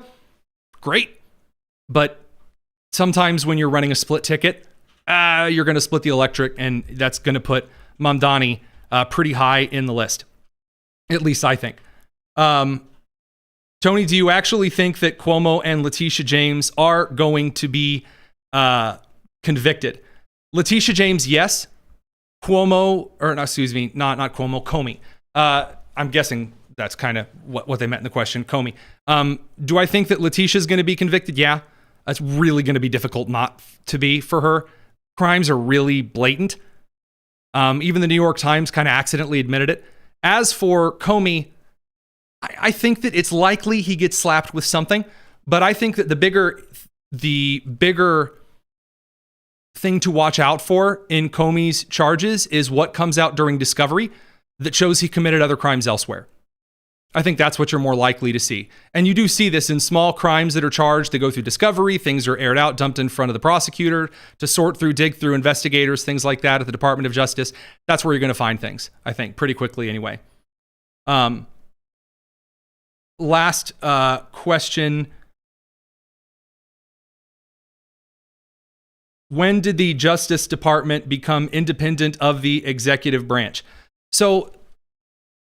great. But sometimes when you're running a split ticket, you're going to split the electorate, and that's going to put Mamdani pretty high in the list. At least I think. Tony, do you actually think that Cuomo and Letitia James are going to be convicted? Letitia James, yes. Cuomo, or no, excuse me, not Cuomo, Comey. I'm guessing that's kind of what they meant in the question, Comey. Do I think that Letitia's going to be convicted? Yeah. That's really going to be difficult not to be for her. Crimes are really blatant. Even the New York Times kind of accidentally admitted it. As for Comey, I think that it's likely he gets slapped with something, but I think that the bigger thing to watch out for in Comey's charges is what comes out during discovery that shows he committed other crimes elsewhere. I think that's what you're more likely to see. And you do see this in small crimes that are charged. They go through discovery. Things are aired out, dumped in front of the prosecutor to sort through, dig through, investigators, things like that at the Department of Justice. That's where you're going to find things, I think, pretty quickly anyway. Last question. When did the Justice Department become independent of the executive branch? So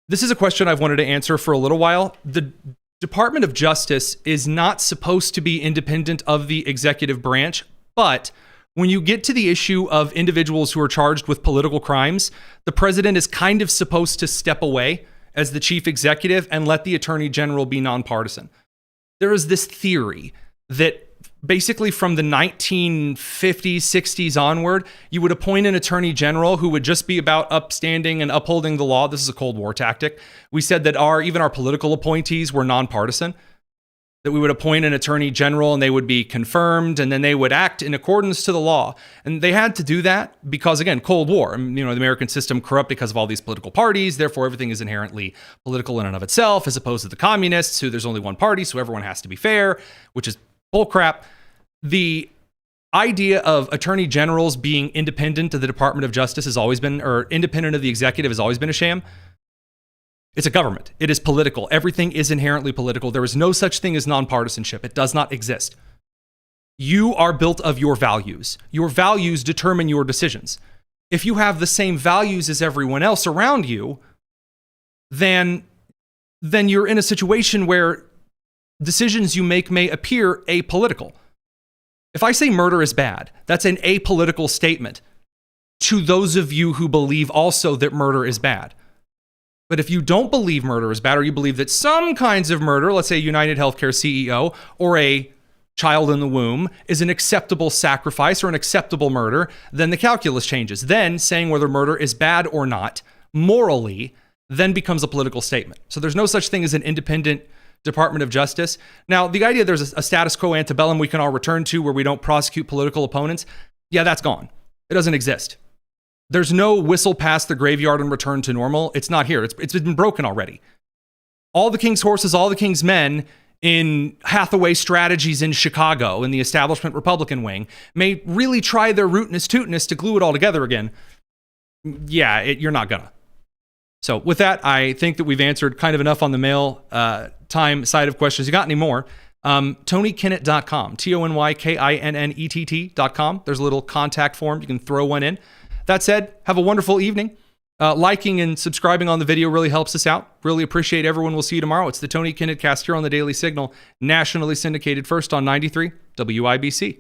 this is a question I've wanted to answer for a little while. The Department of Justice is not supposed to be independent of the executive branch, but when you get to the issue of individuals who are charged with political crimes, the president is kind of supposed to step away as the chief executive and let the attorney general be nonpartisan. There is this theory that basically from the 1950s, 60s onward, you would appoint an attorney general who would just be about upstanding and upholding the law. This is a Cold War tactic. We said that even our political appointees were nonpartisan, that we would appoint an attorney general and they would be confirmed and then they would act in accordance to the law. And they had to do that because, again, Cold War, the American system corrupt because of all these political parties. Therefore, everything is inherently political in and of itself, as opposed to the communists, who there's only one party, so everyone has to be fair, which is bullcrap. The idea of attorney generals being independent of the Department of Justice has always been, or independent of the executive has always been a sham. It's a government. It is political. Everything is inherently political. There is no such thing as nonpartisanship. It does not exist. You are built of your values. Your values determine your decisions. If you have the same values as everyone else around you, then you're in a situation where decisions you make may appear apolitical. If I say murder is bad, that's an apolitical statement to those of you who believe also that murder is bad. But if you don't believe murder is bad, or you believe that some kinds of murder, let's say a United Healthcare CEO or a child in the womb, is an acceptable sacrifice or an acceptable murder, then the calculus changes. Then saying whether murder is bad or not, morally, then becomes a political statement. So there's no such thing as an independent Department of Justice. Now, the idea there's a status quo antebellum we can all return to where we don't prosecute political opponents, yeah, that's gone. It doesn't exist. There's no whistle past the graveyard and return to normal. It's not here. It's been broken already. All the king's horses, all the king's men in Hathaway Strategies in Chicago, in the establishment Republican wing, may really try their rootness tootness to glue it all together again. Yeah, you're not gonna. So with that, I think that we've answered kind of enough on the mail time side of questions. You got any more? TonyKinnett.com, TonyKinnett.com. There's a little contact form. You can throw one in. That said, have a wonderful evening. Liking and subscribing on the video really helps us out. Really appreciate everyone. We'll see you tomorrow. It's the Tony Kinnett Cast here on the Daily Signal, nationally syndicated, first on 93 WIBC.